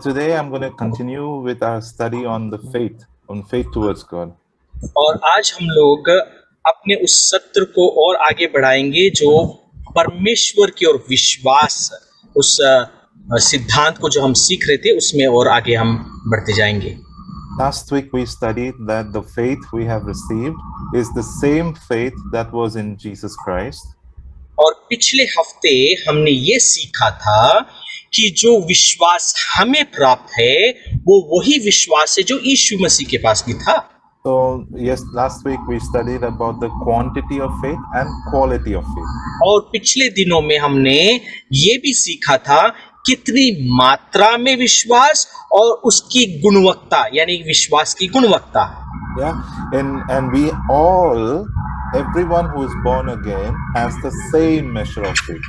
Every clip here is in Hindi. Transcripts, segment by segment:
Today I'm going to continue with our study on faith towards God. और आज हम लोग अपने उस सत्र को और आगे बढ़ाएंगे जो परमेश्वर की ओर विश्वास, उस सिद्धांत को जो हम सीख रहे थे उसमें और आगे हम बढ़ते जाएंगे। Last week we studied that the faith we have received is the same faith that was in Jesus Christ. और पिछले हफ्ते हमने ये सीखा था कि जो विश्वास हमें प्राप्त है वो वही विश्वास है जो यीशु मसीह के पास भी था। So yes, last week we studied about the quantity of faith and quality of faith. और पिछले दिनों में हमने ये भी सीखा था कितनी मात्रा में विश्वास और उसकी गुणवत्ता, यानी विश्वास की गुणवत्ता। Yeah, and we all, everyone who is born again has the same measure of faith.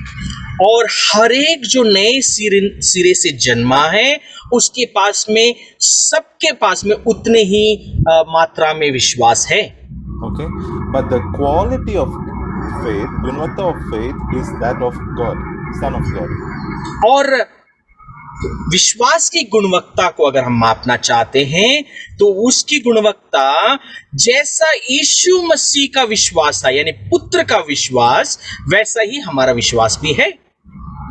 और हर एक जो नए सिरे से जन्मा है उसके पास में, सबके पास में उतने ही मात्रा में विश्वास है। Okay, but the quality of faith, गुणवत्ता of faith is that of God, Son of God. और विश्वास की गुणवत्ता को अगर हम मापना चाहते हैं तो उसकी गुणवत्ता जैसा यीशु मसीह का विश्वास था, यानी पुत्र का विश्वास, वैसा ही हमारा विश्वास भी है।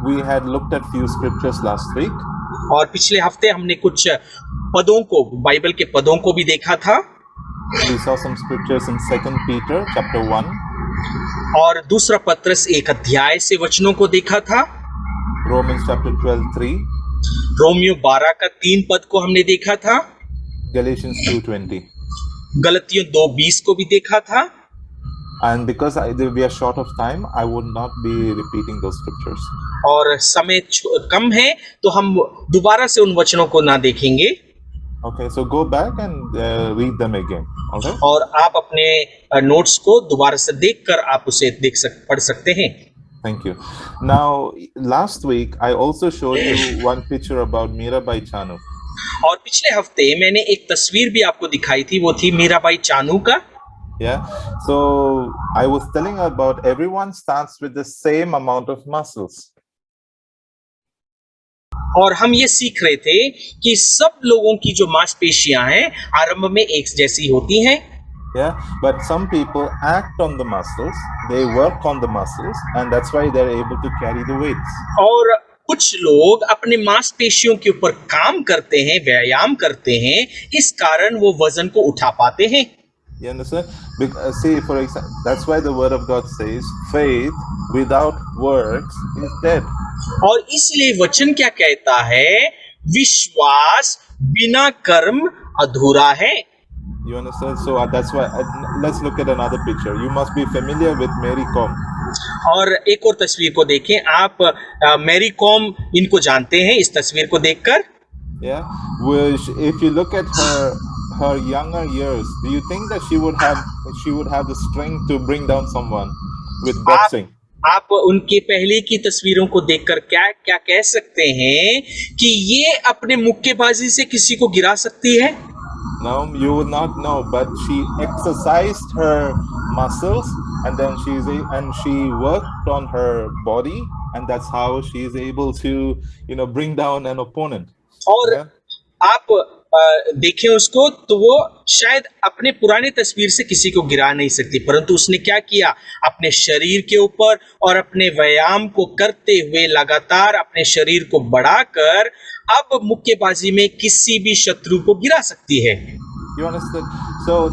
We had looked at few scriptures last week. और पिछले हफ्ते हमने कुछ पदों को, बाइबल के पदों को भी देखा था। We saw some scriptures in 2 Peter chapter 1. और दूसरा पत्रस 1 अध्याय से वचनों को देखा था। Romans chapter 12:3. रोमियो 12 का 3 पद को हमने देखा था। Galatians 2:20. गलतियों 2:20 को भी देखा था। And because we are short of time, I would not be repeating those scriptures. और समय कम है तो हम दोबारा से उन वचनों को ना देखेंगे। Okay, so go back and read them again. Okay. और आप अपने नोट्स को दोबारा से देखकर आप उसे पढ़ सकते हैं। Thank you. Now, last week I also showed you one picture about Mirabai Chanu. और पिछले हफ्ते मैंने एक तस्वीर भी आपको दिखाई थी, वो थी मीराबाई चानू का। Yeah. So I was telling about everyone starts with the same amount of muscles. और हम ये सीख रहे थे कि सब लोगों की जो मांसपेशियां हैं आरंभ में एक जैसी होती हैं। Yeah, but some people act on the muscles, they work on the muscles, and that's why they're able to carry the weights. और कुछ लोग अपने मांसपेशियों के ऊपर काम करते हैं, व्यायाम करते हैं, इस कारण वो वजन को उठा पाते हैं। You understand? Because, see, for example, that's why the word of God says, faith without works is dead. और इसलिए वचन क्या कहता है? विश्वास बिना कर्म अधूरा है। You understand? So that's why let's look at another picture. You must be familiar with Mary Kom. और एक और तस्वीर को देखें आप। मैरी कॉम इनको जानते हैं इस तस्वीर को देखकर। Yeah, which if you look at her younger years, do you think that she would have the strength to bring down someone with boxing? आप उनके पहले की तस्वीरों को देखकर क्या क्या कह सकते हैं कि ये अपने मुक्केबाजी से किसी को गिरा सकती है? No, you would not know, but she exercised her muscles and then she worked on her body, and that's how she is able to, bring down an opponent. और yeah? आप देखें उसको तो वो शायद अपने पुराने तस्वीर से किसी को गिरा नहीं सकती, परंतु उसने क्या किया? अपने शरीर के ऊपर और अपने व्यायाम को करते हुए लगातार अपने शरीर को बढ़ाकर अब मुक्केबाजी में किसी भी शत्रु को गिरा सकती है। You understand? So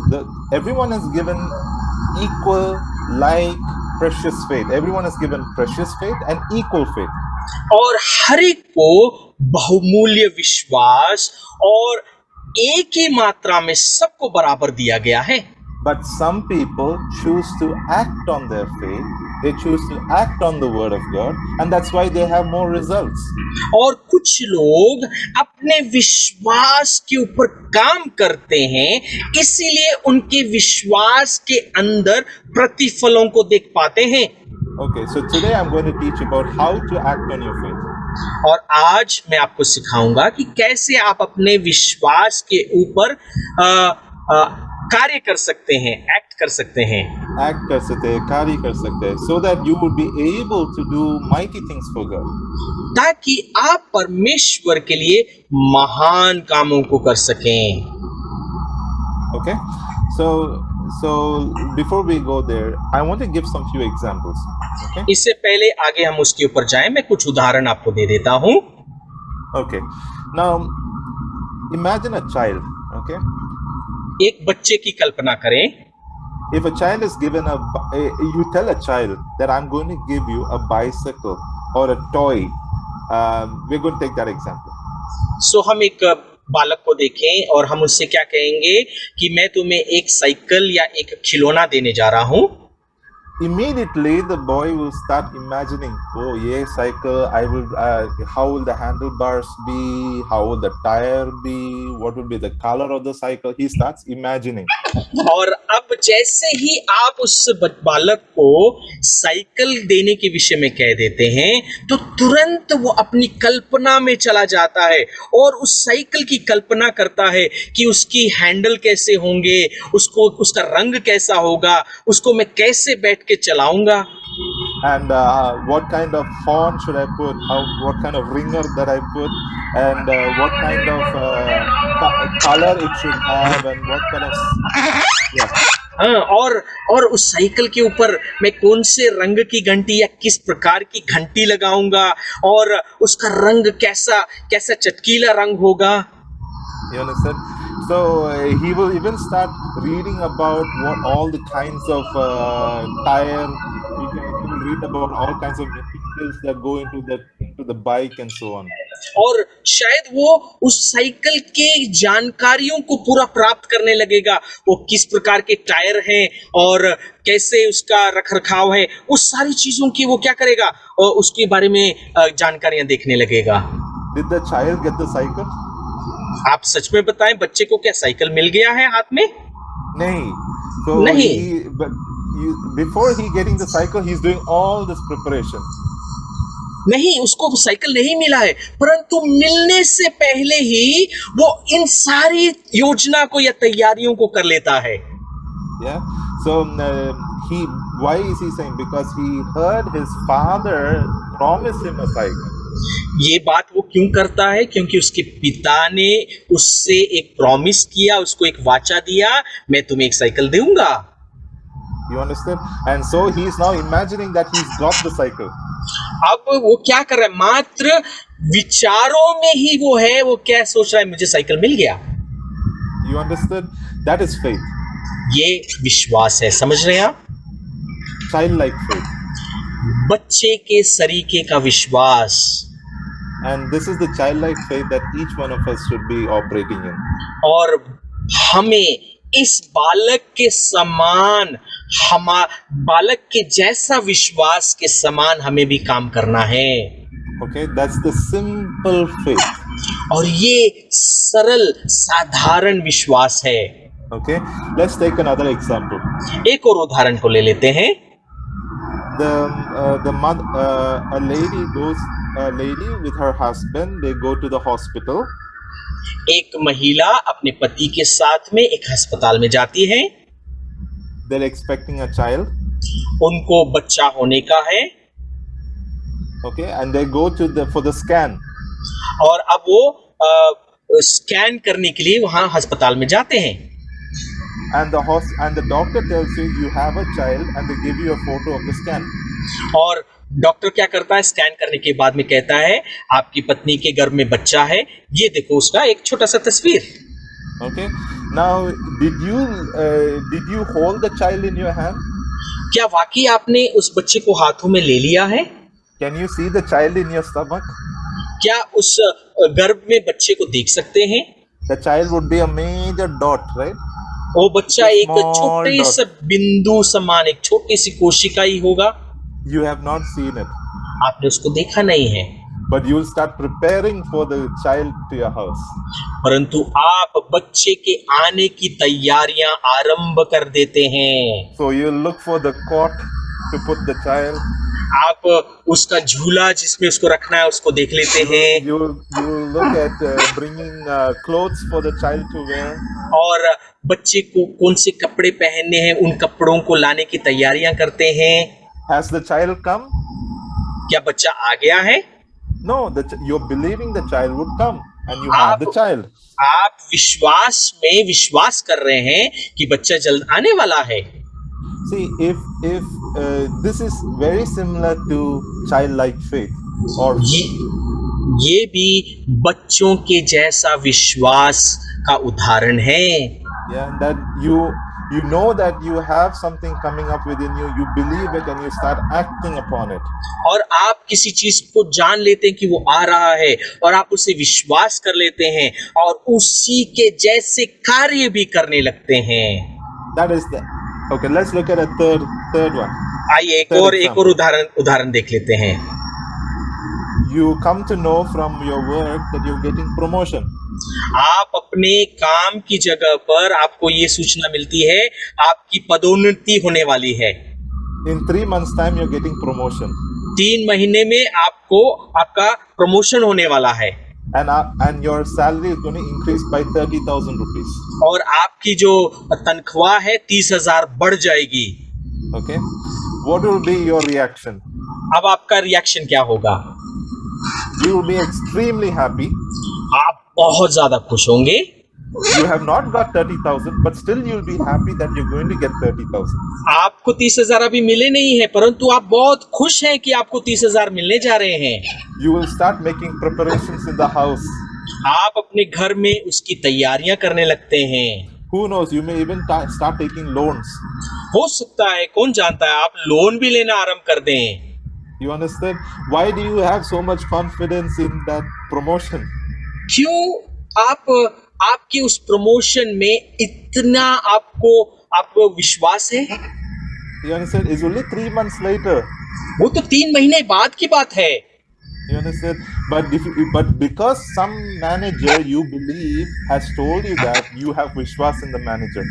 everyone is given equal, like precious faith. Everyone is given precious faith and equal faith. और हर एक को बहुमूल्य विश्वास और एक ही मात्रा में सबको बराबर दिया गया है। But some people choose to act on their faith. They choose to act on the word of God, and that's why they have more results. और कुछ लोग अपने विश्वास के ऊपर काम करते हैं, इसीलिए उनके विश्वास के अंदर प्रतिफलों को देख पाते हैं। Okay, so today I'm going to teach about how to act on your faith. और आज मैं आपको सिखाऊंगा कि कैसे आप अपने विश्वास के ऊपर कार्य कर सकते हैं, एक्ट कर सकते हैं। act कर सकते हैं, कार्य कर सकते हैं, so that you would be able to do mighty things for God. ताकि आप परमेश्वर के लिए महान कामों को कर सकें। Okay, so before we go there, I want to give some few examples. Okay, इससे पहले आगे हम उसके ऊपर जाएं, मैं कुछ उदाहरण आपको दे देता हूं। okay. Now, imagine a child. Okay, एक बच्चे की कल्पना करें। if a child is given you tell a child that I'm going to give you a bicycle or a toy. We're going to take that example. सो हम एक बालक को देखें और हम उससे क्या कहेंगे कि मैं तुम्हें एक साइकिल या एक खिलौना देने जा रहा हूं। Immediately the boy will start imagining, oh yeah, cycle, I will how will the handlebars be, how will the tire be, what will be the color of the cycle. He starts imagining. और अब जैसे ही आप उस बालक को साइकिल देने के विषय में कह देते हैं तो तुरंत वो अपनी कल्पना में चला जाता है और उस साइकिल की कल्पना करता है कि उसकी हैंडल कैसे होंगे, उसको उसका रंग कैसा होगा, उसको मैं कैसे बैठ के चलाऊंगा, and what kind of horn should I put, what kind of ringer that I put, and what kind of color it should have, and what kind of हाँ, और उस साइकिल के ऊपर मैं कौन से रंग की घंटी या किस प्रकार की घंटी लगाऊंगा और उसका रंग कैसा कैसा चटकीला रंग होगा। You understand? So he will even start reading about what all the kinds of tire. He will read about all kinds of materials that go into the bike and so on. और शायद वो उस साइकिल के जानकारियों को पूरा प्राप्त करने लगेगा, वो किस प्रकार के टायर हैं और कैसे उसका रखरखाव है, उस सारी चीजों की वो क्या करेगा और उसके बारे में जानकारियां देखने लगेगा। Did the child get the cycle? आप सच में बताएं, बच्चे को क्या साइकिल मिल गया है हाथ में? नहीं। So नहीं। before he getting the cycle, he's doing all this preparation. नहीं, उसको साइकिल नहीं मिला है, परंतु मिलने से पहले ही वो इन सारी योजना को या तैयारियों को कर लेता है। Yeah. So why is he saying? Because he heard his father promise him a cycle. ये बात वो क्यों करता है? क्योंकि उसके पिता ने उससे एक प्रॉमिस किया, उसको एक वाचा दिया, मैं तुम्हें एक साइकिल दूंगा। You understand? And so he is now imagining that he's got the cycle. अब वो क्या कर रहा है? मात्र विचारों में ही वो है, वो क्या सोच रहा है, मुझे साइकिल मिल गया। You understood? That is faith. ये विश्वास है, समझ रहे हैं आप? Childlike faith. बच्चे के सरीखे का विश्वास। And this is the childlike faith that each one of us should be operating in. और हमें इस बालक के समान, बालक के जैसा विश्वास के समान हमें भी काम करना है। Okay, that's the simple faith. और ये सरल साधारण विश्वास है। Okay, let's take another example. एक और उदाहरण को ले लेते हैं। A lady with her husband, they go to the hospital. एक महिला अपने पति के साथ में एक अस्पताल में जाती है। They're expecting a child. उनको बच्चा होने का है। Okay, and they go for the scan. और अब वो स्कैन करने के लिए वहां अस्पताल में जाते हैं। And the doctor tells you have a child, and they give you a photo of the scan. और डॉक्टर क्या करता है? स्कैन करने के बाद में कहता है आपकी पत्नी के गर्भ में बच्चा है, ये देखो उसका एक छोटा सा तस्वीर। Okay, now did you hold the child in your hand? क्या वाकई आपने उस बच्चे को हाथों में ले लिया है? Can you see the child in your stomach? क्या उस गर्भ में बच्चे को देख सकते हैं? The child would be a major dot, right? वो बच्चा एक छोटे से बिंदु समान, एक छोटी सी कोशिका ही होगा। You have not seen it. आपने उसको देखा नहीं है। But you will start preparing for the child to your house. परंतु आप बच्चे के आने की तैयारियां आरंभ कर देते हैं। So you look for the cot to put the child. आप उसका झूला जिसमें उसको रखना है उसको देख लेते हैं, You look at bringing clothes for the child to wear. और बच्चे को कौन से कपड़े पहनने हैं उन कपड़ों को लाने की तैयारियां करते हैं। Has the child come? क्या बच्चा आ गया है? No, you're believing the child would come, and you have the child. आप विश्वास में विश्वास कर रहे हैं कि बच्चा जल्द आने वाला है। See, if this is very similar to childlike faith, or ये भी बच्चों के जैसा विश्वास का उदाहरण है। yeah, that you know that you have something coming up within you, you believe it, and you start acting upon it. और आप किसी चीज को जान लेते हैं कि वो आ रहा है और आप उसे विश्वास कर लेते हैं और उसी के जैसे कार्य भी करने लगते हैं। That is the okay. Let's look at a third one. आइए एक और उदाहरण देख लेते हैं। You come to know from your work that you're getting promotion. आप अपने काम की जगह पर आपको ये सूचना मिलती है आपकी पदोन्नति होने वाली है। In 3 months' time, you're getting promotion. 3 महीने में आपका प्रमोशन होने वाला है and your salary is going to increase by 30,000 rupees. और आपकी जो तनख्वाह है 30,000 बढ़ जाएगी। Okay, what will be your reaction? अब आपका रिएक्शन क्या होगा? You will be extremely happy. आप बहुत ज्यादा खुश होंगे। You have not got 30,000, but still you'll be happy that you're going to get 30,000. आपको 30,000 अभी मिले नहीं है, परंतु आप बहुत खुश हैं कि आपको 30,000 मिलने जा रहे हैं। You will start making preparations in the house. आप अपने घर में उसकी तैयारियां करने लगते हैं। Who knows? You may even start taking loans. हो सकता है, कौन जानता है, आप लोन भी लेना आरंभ कर दें। You understand? Why do you have so much confidence in that promotion? क्यों आपके उस प्रमोशन में इतना आपको विश्वास है? You understand? It's only 3 months later. वो तो 3 महीने बाद की बात है। You understand? But because some manager you believe has told you that, you have vishwas in the manager.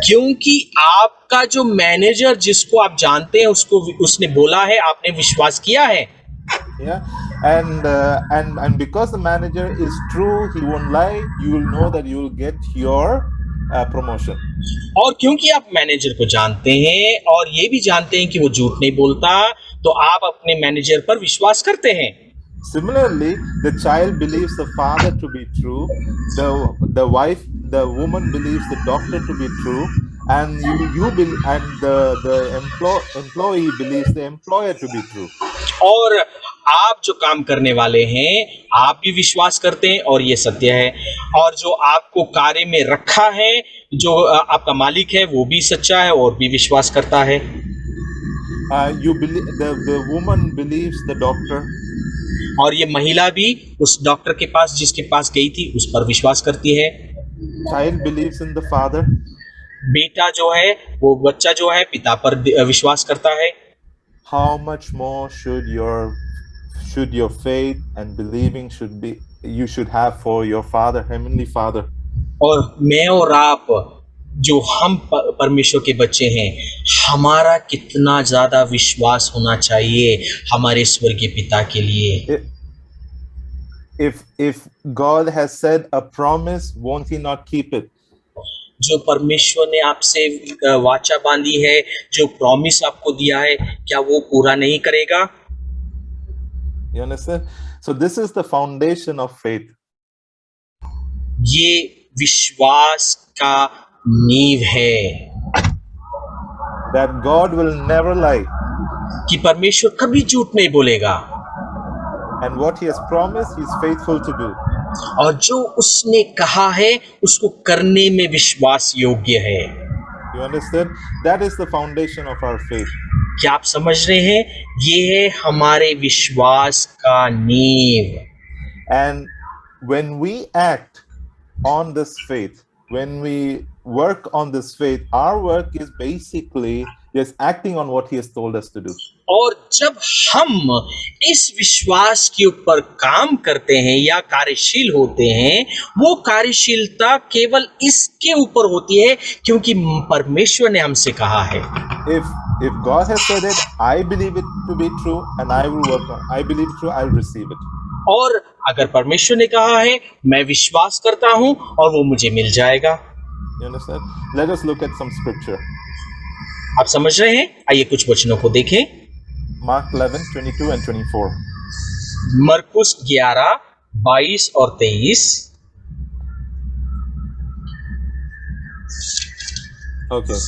क्योंकि आपका जो मैनेजर जिसको आप जानते हैं उसने बोला है, आपने विश्वास किया है। Yeah, and because the manager is true, he won't lie. You will know that you will get your promotion. और क्योंकि आप मैनेजर को जानते हैं और ये भी जानते हैं कि वो झूठ नहीं बोलता, तो आप अपने मैनेजर पर विश्वास करते हैं। Similarly, the child believes the father to be true, the woman believes the doctor to be true, and the employee believes the employer to be true. और आप जो काम करने वाले हैं आप भी विश्वास करते हैं और ये सत्य है, और जो आपको कार्य में रखा है, जो आपका मालिक है, वो भी सच्चा है और भी विश्वास करता है। You believe the woman believes the doctor. और ये महिला भी उस डॉक्टर के पास जिसके पास गई थी उस पर विश्वास करती है। Child believes in the father. बेटा जो है, वो बच्चा जो है, पिता पर विश्वास करता है। How much more should your faith and believing you should have for your Father, Heavenly Father. और मैं और आप जो हम परमेश्वर के बच्चे हैं, हमारा कितना ज्यादा विश्वास होना चाहिए हमारे स्वर्गीय पिता के लिए। If God has said a promise, won't he not keep it? जो परमेश्वर ने आपसे वाचा बांधी है, जो प्रॉमिस आपको दिया है, क्या वो पूरा नहीं करेगा? You understand? So this is the foundation of faith. ये विश्वास का नींव है That God will never lie. कि परमेश्वर कभी झूठ नहीं बोलेगा, And what he has promised, he is faithful to do. और जो उसने कहा है उसको करने में विश्वास योग्य है। You understand? That is the foundation of our faith. क्या आप समझ रहे हैं? ये है हमारे विश्वास का नींव। And when we act on this faith, when we work on this faith, our work is basically just acting on what he has told us to do. और जब हम इस विश्वास के ऊपर काम करते हैं या कार्यशील होते हैं, वो कार्यशीलता केवल इसके ऊपर होती है क्योंकि परमेश्वर ने हमसे कहा है। If God has said it, I believe it to be true, and I will work on. I believe it true. I'll receive it. और अगर परमेश्वर ने कहा है, मैं विश्वास करता हूं और वो मुझे मिल जाएगा। You understand? Let us look at some scripture. आप समझ रहे हैं? आइए कुछ वचनों को देखें। Mark 11:22 and 24. मरकुस 11, 22 और 23। Okay.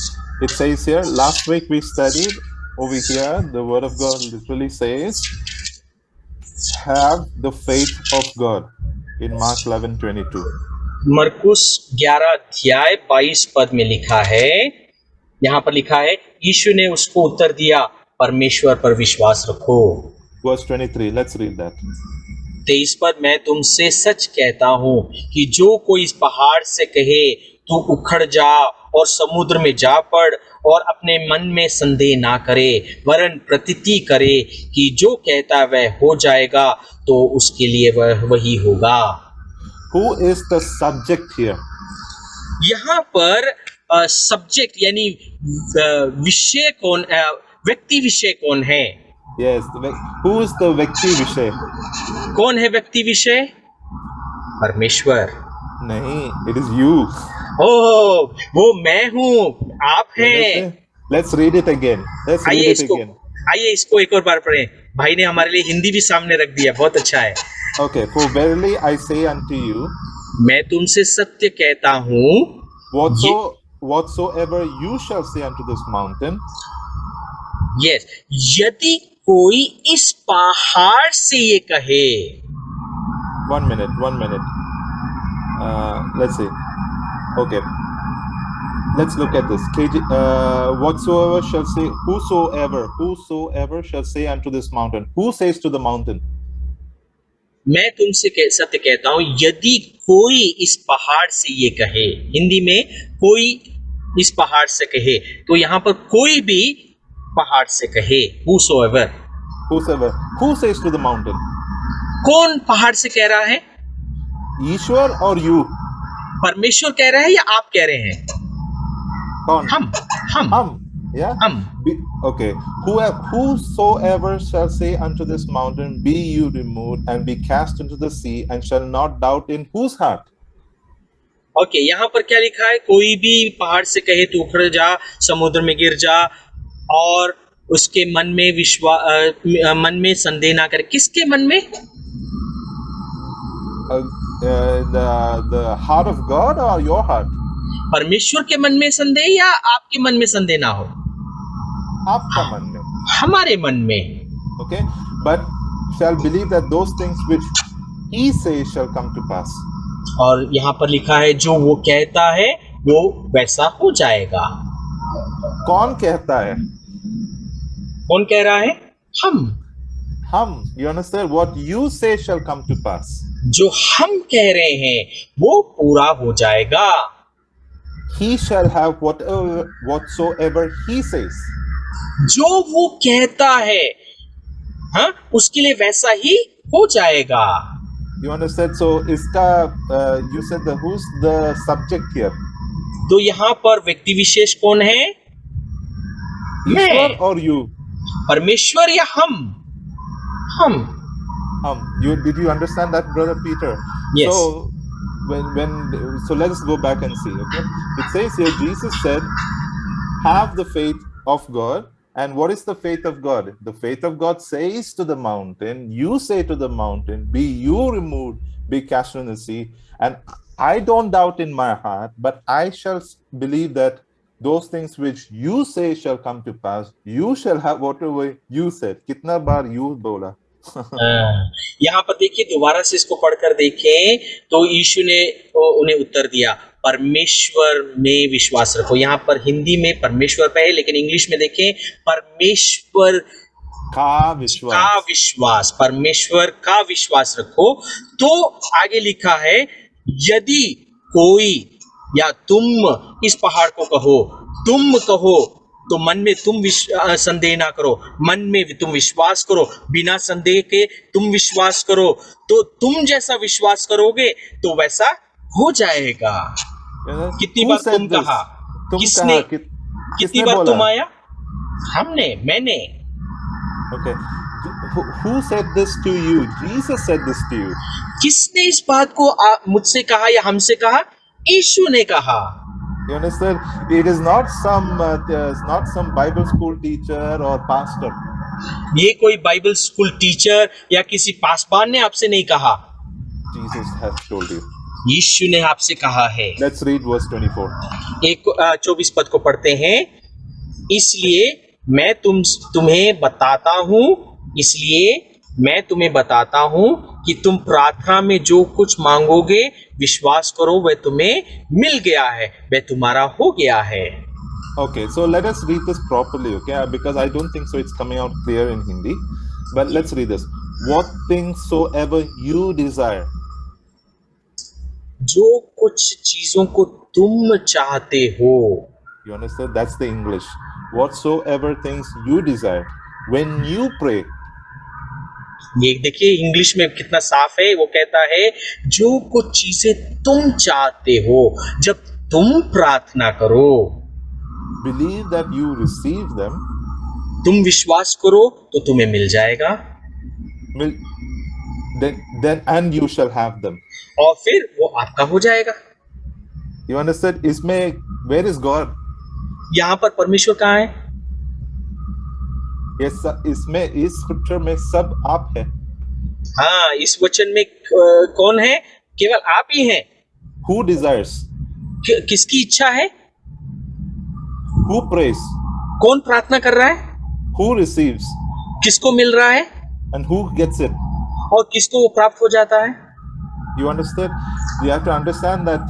It says here, last week we studied over here, the word of God literally says, have the faith of God in Mark 11:22. मरकुस 11 अध्याय 22 पद में लिखा है, यहां पर लिखा है, यीशु ने उसको उत्तर दिया, परमेश्वर पर विश्वास रखो। Verse 23, let's read that. 23 पद, मैं तुमसे सच कहता हूं कि जो कोई इस पहाड़ से कहे तू उखड़ जा और समुद्र में जा पड़ और अपने मन में संदेह ना करे, वरन प्रतीति करे कि जो कहता वह हो जाएगा, तो उसके लिए वह वही होगा। Who is the subject here? यहाँ पर सब्जेक्ट यानी विषय कौन, व्यक्ति विषय कौन है? Yes, who is the व्यक्ति विषय? कौन है व्यक्ति विषय? परमेश्वर। नहीं, it is you. ओह, वो मैं हूँ, आप हैं। Let's read it again. Let's read it again. आइए इसको एक और बार पढ़ें। भाई ने हमारे लिए हिंदी भी सामने रख दिया, बहुत अच्छा है। Okay, for verily I say unto you, मैं तुमसे सत्य कहता हूँ, whatsoever you shall say unto this mountain, yes, यदि कोई इस पहाड़ से ये कहे। one minute. Let's see. Okay, let's look at this. Whatsoever shall say, whosoever shall say unto this mountain. Who says to the mountain? मैं तुमसे सत्य कहता हूं, यदि कोई इस पहाड़ से ये कहे। हिंदी में कोई इस पहाड़ से कहे, तो यहाँ पर कोई भी पहाड़ से कहे। whosoever, who says to the mountain? कौन पहाड़ से कह रहा है? ईश्वर और you? परमेश्वर कह रहा है या आप कह रहे हैं? कौन? हम, yeah? हम। Okay. Whosoever shall say unto this mountain, be you removed and be cast into the sea, and shall not doubt in whose heart? Okay, यहाँ पर क्या लिखा है? कोई भी पहाड़ से कहे तू उखड़ जा, समुद्र में गिर जा, और उसके मन में संदेह ना करे। किसके मन में? The heart of God or your heart? परमेश्वर के मन में संदेह या आपके मन में संदेह ना हो? आपका मन में, हमारे मन में। Okay, but shall believe that those things which he says shall come to pass. और यहाँ पर लिखा है, जो वो कहता है वो वैसा हो जाएगा। कौन कहता है? कौन कह रहा है? हम। You understand? What you say shall come to pass. जो हम कह रहे हैं वो पूरा हो जाएगा। He shall have whatsoever he says. जो वो कहता है, हाँ, उसके लिए वैसा ही हो जाएगा। You understand? So इसका you said who's the subject here? तो यहाँ पर व्यक्ति विशेष कौन है? ईश्वर और you? परमेश्वर या हम? Did you understand that, Brother Peter? Yes. So let's go back and see. Okay, it says here, Jesus said, "Have the faith of God." And what is the faith of God? The faith of God says to the mountain, you say to the mountain, be you removed, be cast into the sea. And I don't doubt in my heart, but I shall believe that those things which you say shall come to pass. You shall have whatever you said. कितना बार you बोला? यहाँ पर देखिए, दोबारा से इसको पढ़कर देखें तो यीशु ने उन्हें उत्तर दिया, परमेश्वर में विश्वास रखो। यहाँ पर हिंदी में परमेश्वर पे है, लेकिन इंग्लिश में देखें, परमेश्वर का विश्वास, परमेश्वर का विश्वास रखो। तो आगे लिखा है, यदि कोई या तुम इस पहाड़ को कहो, तुम कहो, तो मन में तुम संदेह ना करो, मन में तुम विश्वास करो, बिना संदेह के तुम विश्वास करो, तो तुम जैसा विश्वास करोगे तो वैसा हो जाएगा। कितनी बार तुम कहा? कितनी बार तुम आया? मैंने। Okay. Who said this to you? Jesus said this to you. किसने इस बात को मुझसे कहा या हमसे कहा? यीशु ने कहा। You understand? It is not some Bible school teacher or pastor. ये कोई बाइबल स्कूल टीचर या किसी पासवान ने आपसे नहीं कहा। Jesus has told you. यीशु ने आपसे कहा है। Let's read verse 24. 24 पद को पढ़ते हैं। इसलिए मैं तुम्हें बताता हूं कि तुम प्रार्थना में जो कुछ मांगोगे विश्वास करो वह तुम्हें मिल गया है, वह तुम्हारा हो गया है। Okay, so let us read this properly, okay? Because I don't think so it's coming out clear in Hindi. But let's read this. What things soever you desire. जो कुछ चीजों को तुम चाहते हो। You understand? That's the English. Whatsoever things you desire. When you pray. ये देखिए इंग्लिश में कितना साफ है। वो कहता है जो कुछ चीजें तुम चाहते हो जब तुम प्रार्थना करो, Believe that you receive them. तुम विश्वास करो तो तुम्हें मिल जाएगा। Then and you shall have them. और फिर वो आपका हो जाएगा। You understand? इसमें where is God? यहाँ पर परमेश्वर कहाँ है? Yes, इसमें इस स्क्रिप्चर में सब आप है। हाँ, इस वचन में कौन है? केवल आप ही हैं। Who desires? किसकी इच्छा है? Who prays? कौन प्रार्थना कर रहा है? Who receives? किसको मिल रहा है? And who gets it? और किसको वो प्राप्त हो जाता है? You understand? You have to understand that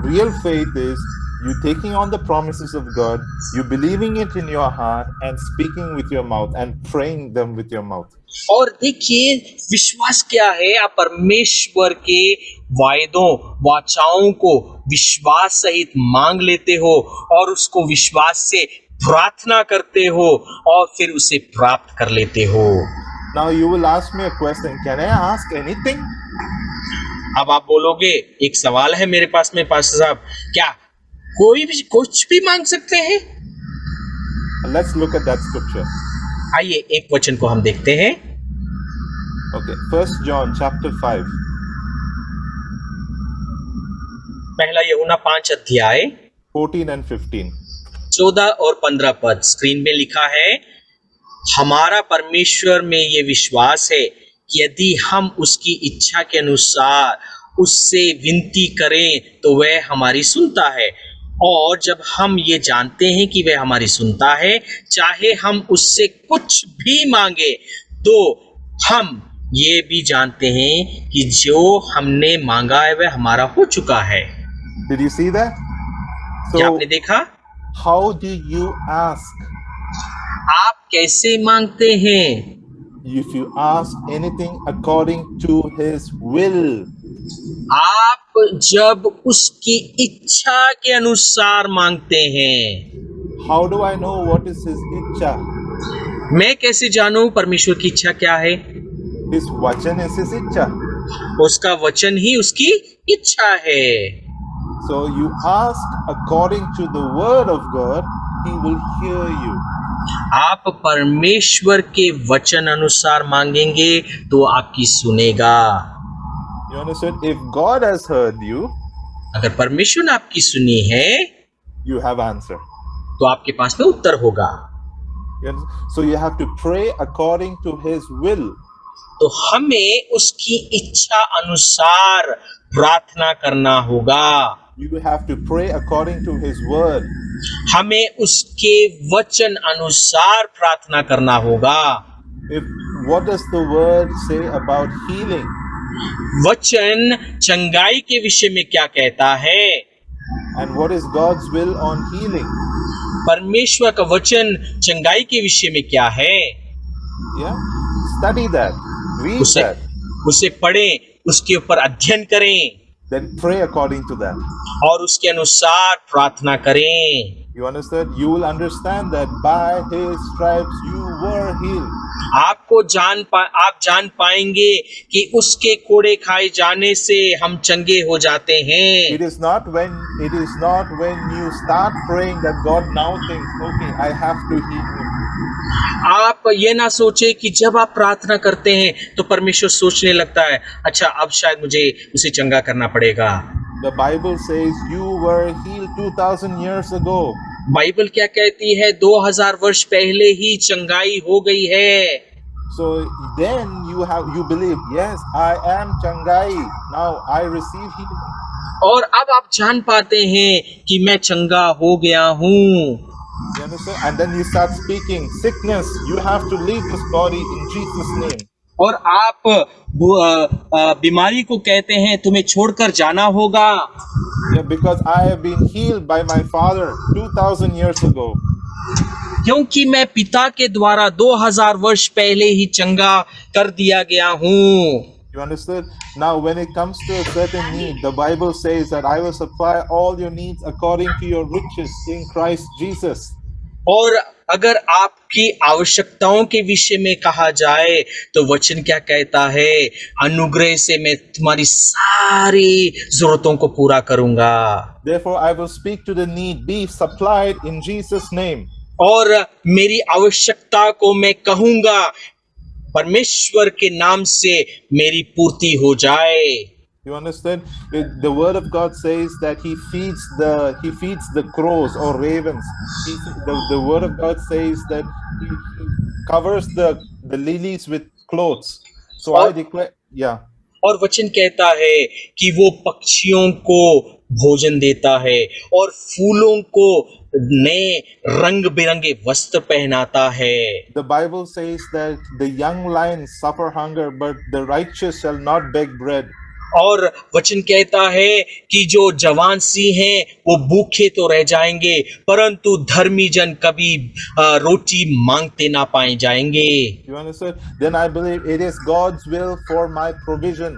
real faith is you taking on the promises of God, you believing it in your heart and speaking with your mouth and praying them with your mouth. और देखिए विश्वास क्या है? आप परमेश्वर के वायदों वाचाओं को विश्वास सहित मांग लेते हो और उसको विश्वास से प्रार्थना करते हो और फिर उसे प्राप्त कर लेते हो। Now you will ask me a question. Can I ask anything? अब आप बोलोगे एक सवाल है मेरे पास में पास्टर साहब, क्या कोई भी कुछ भी मांग सकते हैं? Let's look at that scripture. आइए एक वचन को हम देखते हैं। Okay, 1 John chapter 5. पहला यूहन्ना 5 अध्याय 14 and 15. 14 और 15 पद स्क्रीन में लिखा है। हमारा परमेश्वर में ये विश्वास है कि यदि हम उसकी इच्छा के अनुसार उससे विनती करें तो वह हमारी सुनता है, और जब हम ये जानते हैं कि वह हमारी सुनता है, चाहे हम उससे कुछ भी मांगे तो हम ये भी जानते हैं कि जो हमने मांगा है वह हमारा हो चुका है। Did you see that? क्या आपने देखा? How do you ask? आप कैसे मांगते हैं? If you ask anything according to His will. आप जब उसकी इच्छा के अनुसार मांगते हैं। How do I know what is His इच्छा? मैं कैसे जानूं परमेश्वर की इच्छा क्या है? His वचन is His इच्छा. उसका वचन ही उसकी इच्छा है। So you ask according to the word of God, He will hear you. आप परमेश्वर के वचन अनुसार मांगेंगे तो आपकी सुनेगा। You understand? If God has heard you, अगर परमेश्वर ने आपकी सुनी है, you have answer. तो आपके पास में उत्तर होगा। So you have to pray according to His will. तो हमें उसकी इच्छा अनुसार प्रार्थना करना होगा। You have to pray according to His word. हमें उसके वचन अनुसार प्रार्थना करना होगा। What does the word say about healing? वचन चंगाई के विषय में क्या कहता है? And what is God's will on healing? परमेश्वर का वचन चंगाई के विषय में क्या है? Yeah, study that, read that. उसे पढ़ें, उसके ऊपर अध्ययन करें, then pray according to that. और उसके अनुसार प्रार्थना करें। You understand? You will understand that by His stripes you were healed. आप जान पाएंगे कि उसके कोड़े खाए जाने से हम चंगे हो जाते हैं। It is not when you start praying that God now thinks, okay, I have to heal him. आप ये ना सोचे कि जब आप प्रार्थना करते हैं तो परमेश्वर सोचने लगता है, अच्छा अब शायद मुझे उसे चंगा करना पड़ेगा। The Bible says you were healed 2000 years ago. Bible क्या कहती है? 2000 वर्ष पहले ही चंगाई हो गई है। So then you believe, yes, I am Changai. Now I receive healing. और अब आप जान पाते हैं कि मैं चंगा हो गया हूँ। You understand? And then you start speaking, sickness, you have to leave this body in Jesus' name. और आप बीमारी को कहते हैं तुम्हें छोड़कर जाना होगा। Yeah, because I have been healed by my Father 2000 years ago. क्योंकि मैं पिता के द्वारा 2000 वर्ष पहले ही चंगा कर दिया गया हूँ। You understood? Now, when it comes to a certain need, the Bible says that I will supply all your needs according to your riches in Christ Jesus. और अगर आपकी आवश्यकताओं के विषय में कहा जाए तो वचन क्या कहता है? अनुग्रह से मैं तुम्हारी सारी जरूरतों को पूरा करूंगा। Therefore, I will speak to the need, be supplied in Jesus' name. और मेरी आवश्यकता को मैं कहूंगा परमेश्वर के नाम से मेरी पूर्ति हो जाए। You understand? The word of God says that he feeds the crows or ravens. The word of God says that he covers the lilies with clothes. So I declare, yeah. और वचन कहता है कि वो पक्षियों को भोजन देता है और फूलों को नए रंग बिरंगे वस्त्र पहनाता है। The Bible says that the young lions suffer hunger, but the righteous shall not beg bread. और वचन कहता है कि जो जवान सिंह हैं वो भूखे तो रह जाएंगे परंतु धर्मी जन कभी रोटी मांगते ना पाए जाएंगे। You understand? Then I believe it is God's will for my provision.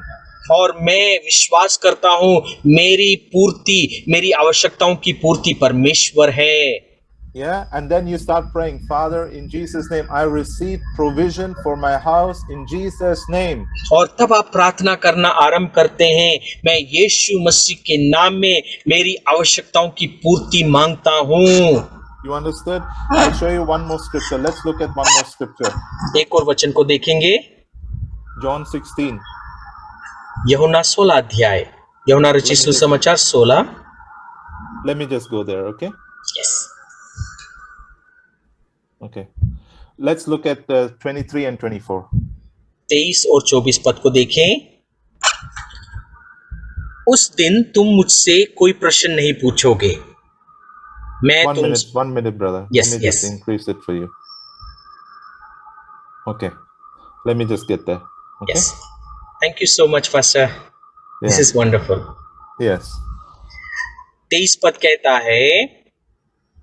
और मैं विश्वास करता हूँ मेरी पूर्ति, मेरी आवश्यकताओं की पूर्ति परमेश्वर है। Yeah, and then you start praying, Father, in Jesus' name, I receive provision for my house in Jesus' name. और तब आप प्रार्थना करना आरंभ करते हैं, मैं यीशु मसीह के नाम में मेरी आवश्यकताओं की पूर्ति मांगता हूँ। You understood? I'll show you one more scripture. Let's look at one more scripture. एक और वचन को देखेंगे, John 16. यूहन्ना 16 अध्याय, यूहन्ना रचित सुसमाचार 16। Let me just go there, okay? Yes. Okay. Let's look at 23 and 24. 23 और 24 पद को देखें। उस दिन तुम मुझसे कोई प्रश्न नहीं पूछोगे, मैं One minute, brother. Yes, Let me just yes. increase it for you. Okay. Let me just get there. Okay? Yes. Thank you so much, Pastor. This Yeah. is wonderful. Yes. 23 पद कहता है,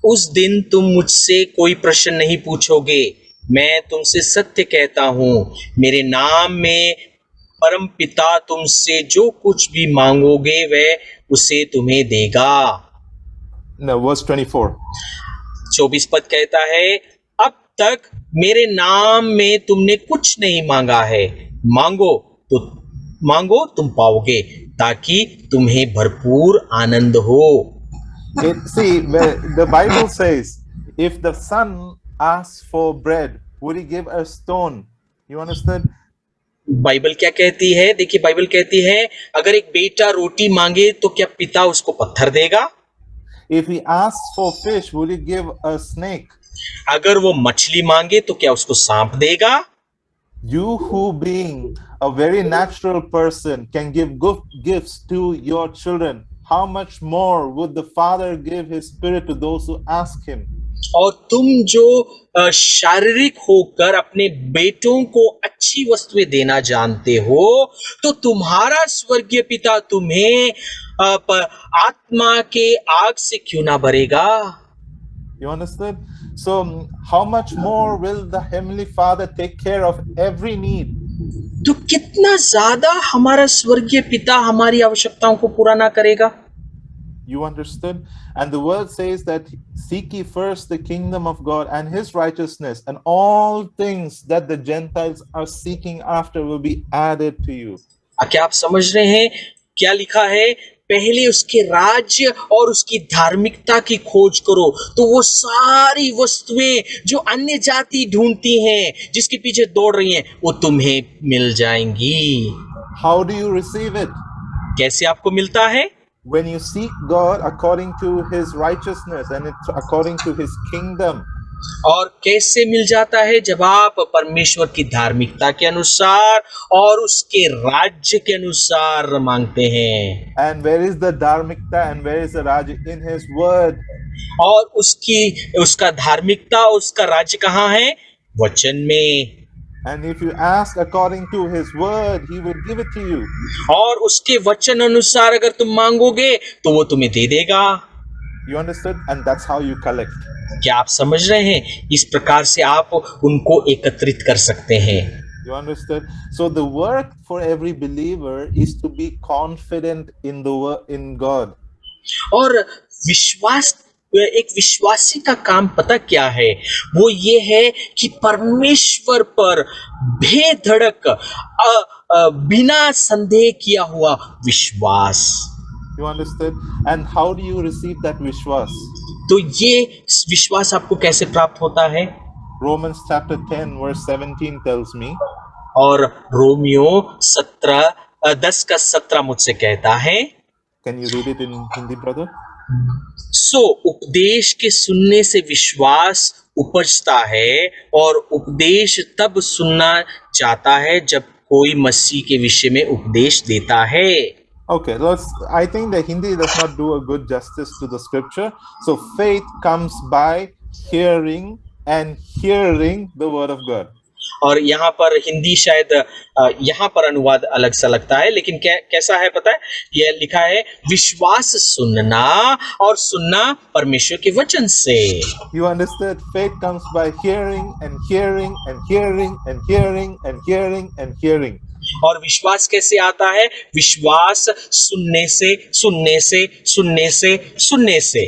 उस दिन तुम मुझसे कोई प्रश्न नहीं पूछोगे, मैं तुमसे सत्य कहता हूँ, मेरे नाम में परम पिता तुमसे जो कुछ भी मांगोगे वह उसे तुम्हें देगा। No, verse 24. 24 पद कहता है, अब तक मेरे नाम में तुमने कुछ नहीं मांगा है, मांगो तुम पाओगे, ताकि तुम्हें भरपूर आनंद हो। See, the Bible says, if the son asks for bread, would he give a stone? You understand? Bible क्या कहती है? देखिए बाइबल कहती है अगर एक बेटा रोटी मांगे तो क्या पिता उसको पत्थर देगा? If he asks for fish, would he give a snake? अगर वो मछली मांगे तो क्या उसको सांप देगा? You who being a very natural person can give good gifts to your children, how much more would the Father give his Spirit to those who ask him? और तुम जो शारीरिक होकर अपने बेटों को अच्छी वस्तुएं देना जानते हो तो तुम्हारा स्वर्गीय पिता तुम्हें आत्मा के आग से क्यों ना भरेगा? You understood? So how much more will the Heavenly Father take care of every need? तो कितना ज्यादा हमारा स्वर्गीय पिता हमारी आवश्यकताओं को पूरा ना करेगा? You understood? And the word says that seek ye first the kingdom of God and his righteousness, and all things that the Gentiles are seeking after will be added to you. क्या आप समझ रहे हैं क्या लिखा है पहले उसके राज्य और उसकी धार्मिकता की खोज करो, तो वो सारी वस्तुएं जो अन्य जाति ढूंढती हैं, जिसके पीछे दौड़ रही हैं, वो तुम्हें मिल जाएंगी। How do you receive it? कैसे आपको मिलता है? When you seek God according to his righteousness and it's according to his kingdom. और कैसे मिल जाता है? जब आप परमेश्वर की धार्मिकता के अनुसार और उसके राज्य के अनुसार मांगते हैं। And where is the dharmikta and where is the raj? In his word. और उसका धार्मिकता, उसका राज्य कहाँ है? वचन में। And if you ask according to his word, he will give it to you. और उसके वचन अनुसार अगर तुम मांगोगे तो वो तुम्हें दे देगा। You understood? And that's how you collect. क्या आप समझ रहे हैं? इस प्रकार से आप उनको एकत्रित कर सकते हैं। You understood? So the work for every believer is to be confident in God. और विश्वास, एक विश्वासी का काम पता क्या है? वो ये है कि परमेश्वर पर बेधड़क बिना संदेह किया हुआ विश्वास। You understood? And how do you receive that vishwas? तो ये विश्वास आपको कैसे प्राप्त होता है? Romans chapter 10 verse 17 tells me. और रोमियो 10 का 17 मुझसे कहता है। Can you read it in Hindi, brother? सो उपदेश के सुनने से विश्वास उपजता है, और उपदेश तब सुनना जाता है जब कोई मसीह के विषय में उपदेश देता है। Okay, I think the Hindi does not do a good justice to the scripture. So faith comes by hearing and hearing the word of God. और यहाँ पर हिंदी शायद यहाँ पर अनुवाद अलग सा लगता है, लेकिन कैसा है पता है? यह लिखा है विश्वास सुनना और सुनना परमेश्वर के वचन से। You understood? Faith comes by hearing and hearing and hearing and hearing and hearing and hearing. और विश्वास कैसे आता है? विश्वास सुनने से, सुनने से, सुनने से, सुनने से।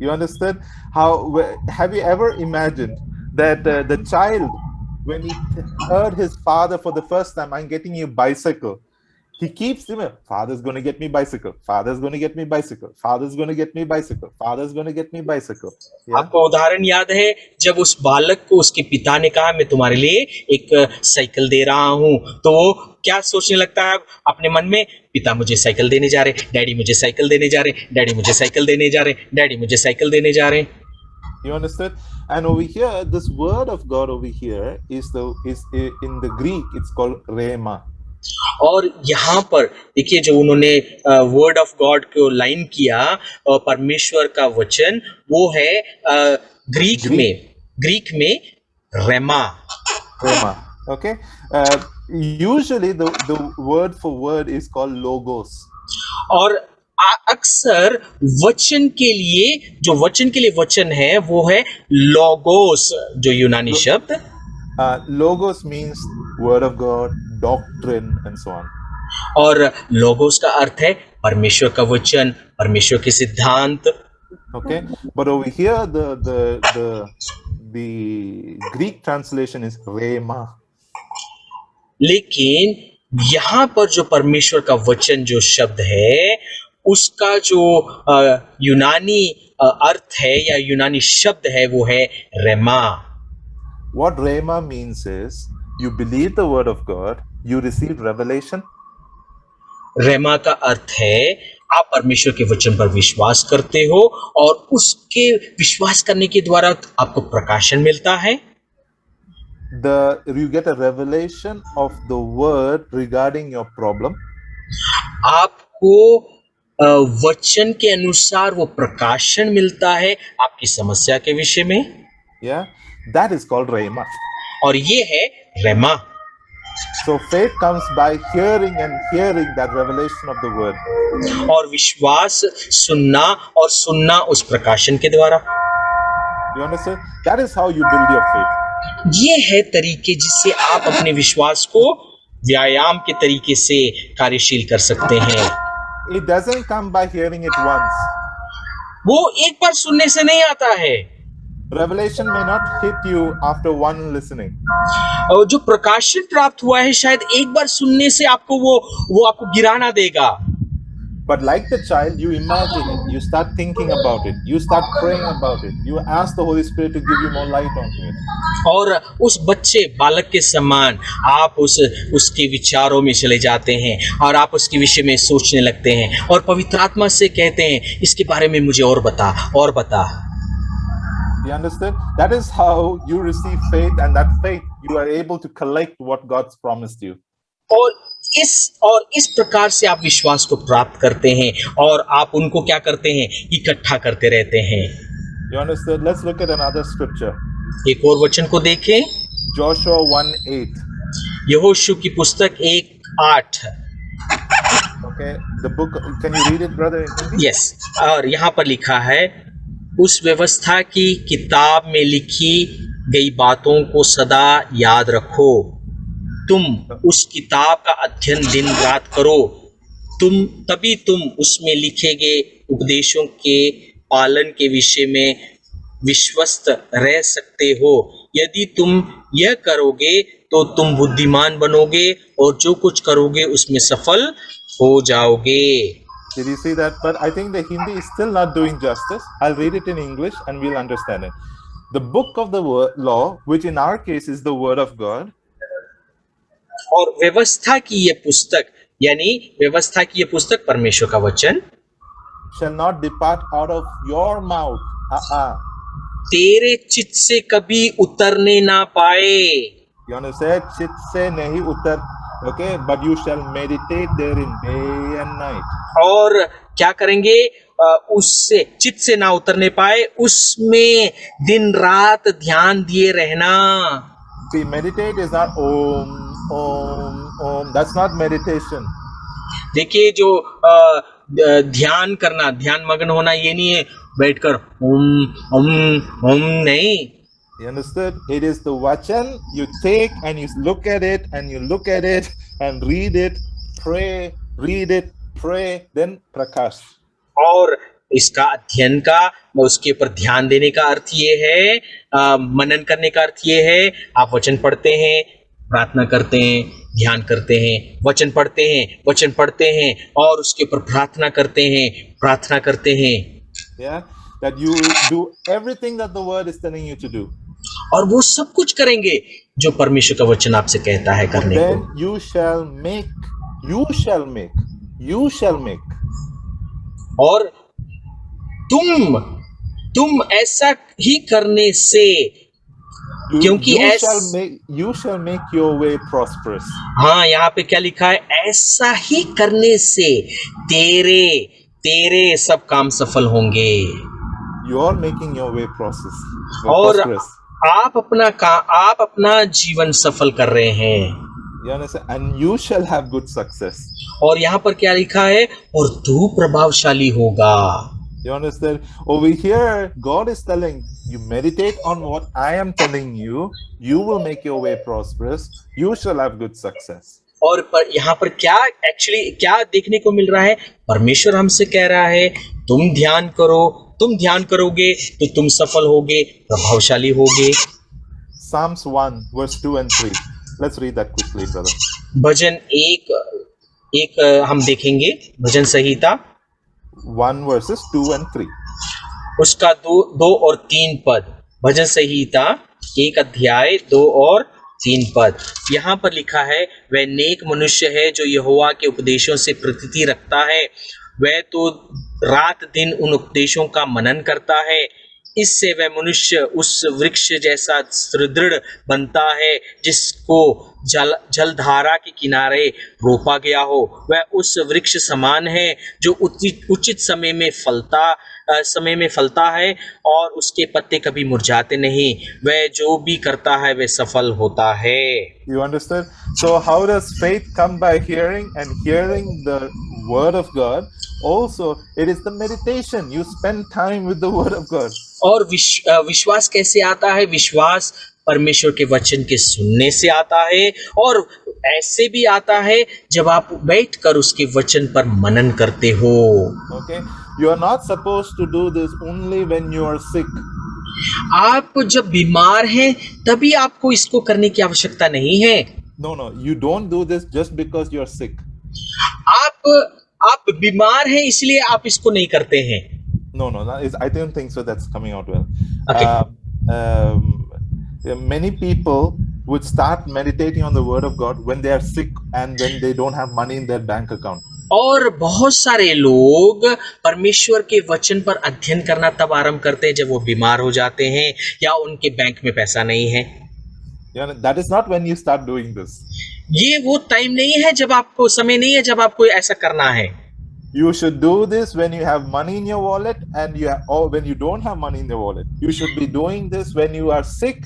You understood? Have you ever imagined that the child, when he heard his father for the first time, I'm getting you bicycle, he keeps saying, Father's going to get me bicycle, Father's going to get me bicycle, Father's going to get me bicycle, Father's going to get me bicycle. Yeah? आपको उदाहरण याद है जब उस बालक को उसके पिता ने कहा मैं तुम्हारे लिए एक साइकिल दे रहा हूं, तो वो क्या सोचने लगता है अपने मन में? पिता मुझे साइकिल देने जा रहे, डैडी मुझे साइकिल देने जा रहे, डैडी मुझे साइकिल देने जा रहे, डैडी मुझे साइकिल देने जा रहे। You understood? And over here, this word of God over here is in the Greek, it's called rhema. और यहाँ पर देखिए जो उन्होंने वर्ड ऑफ गॉड को लाइन किया, परमेश्वर का वचन, वो है ग्रीक में रेमा। Okay. Usually the word for word is called logos. और अक्सर वचन के लिए वचन है वो है लोगोस, जो यूनानी शब्द। Logos means word of God, doctrine and so on. और लोगोस का अर्थ है परमेश्वर का वचन, परमेश्वर के सिद्धांत। Okay, but over here the Greek translation is rhema. लेकिन यहाँ पर जो परमेश्वर का वचन जो शब्द है, उसका जो यूनानी अर्थ है या यूनानी शब्द है वो है रेमा। What rhema means is you believe the word of God, you receive revelation. रेमा का अर्थ है आप परमेश्वर के वचन पर विश्वास करते हो और उसके विश्वास करने के द्वारा आपको प्रकाशन मिलता है। You get a revelation of the word regarding your problem. आपको वचन के अनुसार वो प्रकाशन मिलता है आपकी समस्या के विषय में। Yeah, that is called rhema. और ये है रेमा। So faith comes by hearing and hearing that revelation of the word. और विश्वास सुनना और सुनना उस प्रकाशन के द्वारा। You understand? That is how you build your faith. ये है तरीके जिससे आप अपने विश्वास को व्यायाम के तरीके से कार्यशील कर सकते हैं। It doesn't come by hearing it once. वो एक बार सुनने से नहीं आता है। Revelation may not hit you after one listening. और जो प्रकाशन प्राप्त हुआ है शायद एक बार सुनने से आपको वो आपको गिरा ना देगा। But like the child, you imagine it, you start thinking about it, you start praying about it, you ask the Holy Spirit to give you more light onto it. और उस बच्चे बालक के समान आप उसके विचारों में चले जाते हैं और आप उसके विषय में सोचने लगते हैं और पवित्र आत्मा से कहते हैं इसके बारे में मुझे और बता और बता। You understood? That is how you receive faith, and that faith you are able to collect what God's promised you. और इस प्रकार से आप विश्वास को प्राप्त करते हैं और आप उनको क्या करते हैं, इकट्ठा करते रहते हैं। You understood? Let's look at another scripture. एक और वचन को देखें, Joshua 1:8. यहोशू की पुस्तक 1:8। Okay, the book. Can you read it, brother? Yes, और यहाँ पर लिखा है, उस व्यवस्था की किताब में लिखी गई बातों को सदा याद रखो, तुम उस किताब का अध्ययन दिन रात करो, तभी तुम उसमें लिखे गए उपदेशों के पालन के विषय में विश्वस्त रह सकते हो। यदि तुम यह करोगे तो तुम बुद्धिमान बनोगे और जो कुछ करोगे उसमें सफल हो जाओगे। Did you see that? But I think the Hindi is still not doing justice. I'll read it in English and we'll understand it. The book of the law, which in our case is the word of God, और व्यवस्था की ये पुस्तक, यानी व्यवस्था की ये पुस्तक परमेश्वर का वचन, shall not depart out of your mouth. तेरे चित्त से कभी उतरने ना पाए। You understand? चित्त से नहीं उतर. Okay, but you shall meditate therein day and night. और क्या करेंगे, उससे चित्त से ना उतरने पाए, उसमें दिन रात ध्यान दिए रहना। See, meditate is not om, om, om. That's not meditation. देखिए, जो ध्यान करना, ध्यान मग्न होना, ये नहीं है बैठकर ओम ओम ओम, नहीं। You understood? It is the vachan you take and you look at it and you look at it and read it, pray, read it, pray, then prakash. और इसका अध्ययन का, उसके ऊपर ध्यान देने का अर्थ ये है, मनन करने का अर्थ ये है, आप वचन पढ़ते हैं, प्रार्थना करते हैं, ध्यान करते हैं, वचन पढ़ते हैं और उसके ऊपर प्रार्थना करते हैं। Yeah, that you do everything that the word is telling you to do. और वो सब कुछ करेंगे जो परमेश्वर का वचन आपसे कहता है करने Then को। you shall make. और तुम ऐसा ही करने से, क्योंकि you shall make your way prosperous. हाँ, यहाँ पे क्या लिखा है, ऐसा ही करने से तेरे सब काम सफल होंगे। You are making your way prosperous. और आप अपना जीवन सफल कर रहे हैं। You understand? And you shall have good success. और यहाँ पर क्या लिखा है, और तू प्रभावशाली होगा। You understand? Over here, God is telling you, meditate on what I am telling you. You will make your way prosperous. You shall have good success. और यहाँ पर क्या देखने को मिल रहा है, परमेश्वर हमसे कह रहा है, तुम ध्यान करोगे तो तुम सफल होगे, प्रभावशाली होगे। Psalms 1 verse 2 and 3. Let's read that quickly, brother. भजन एक हम देखेंगे, भजन संहिता 1 verses 2 and 3. उसका 2 और 3 पद, भजन संहिता 1 अध्याय 2 और 3 पद। यहाँ पर लिखा है, वह नेक मनुष्य है जो यहोवा के उपदेशों से प्रीति रखता है, वह तो रात दिन उन उपदेशों का मनन करता है, इससे वह मनुष्य उस वृक्ष जैसा सुदृढ़ बनता है जिसको जलधारा के किनारे रोपा गया हो। वह उस वृक्ष समान है जो उचित समय में फलता है और उसके पत्ते कभी मुरझाते नहीं। वह जो भी करता है वह सफल होता है। You understand? So how does faith come? By hearing, and hearing the word of God. Also, it is the meditation. You spend time with the word of God. और विश्वास कैसे आता है? विश्वास परमेश्वर के वचन के सुनने से आता है, और ऐसे भी आता है जब आप बैठकर उसके वचन पर मनन करते हो। Okay, you are not supposed to do this only when you are sick. आप जब बीमार हैं तभी आपको इसको करने की आवश्यकता नहीं है। No, you don't do this just because you are sick. आप बीमार हैं इसलिए आप इसको नहीं करते हैं। No, no, I don't think so. That's coming out well. Okay. Many people would start meditating on the Word of God when they are sick and when they don't have money in their bank account. और बहुत सारे लोग परमेश्वर के वचन पर अध्ययन करना तब आरंभ करते हैं जब वो बीमार हो जाते हैं या उनके बैंक में पैसा नहीं है। That is not when you start doing this. ये वो टाइम नहीं है जब आपको, समय नहीं है जब आपको ऐसा करना है। You should do this when you have money in your wallet and or when you don't have money in your wallet. You should be doing this when you are sick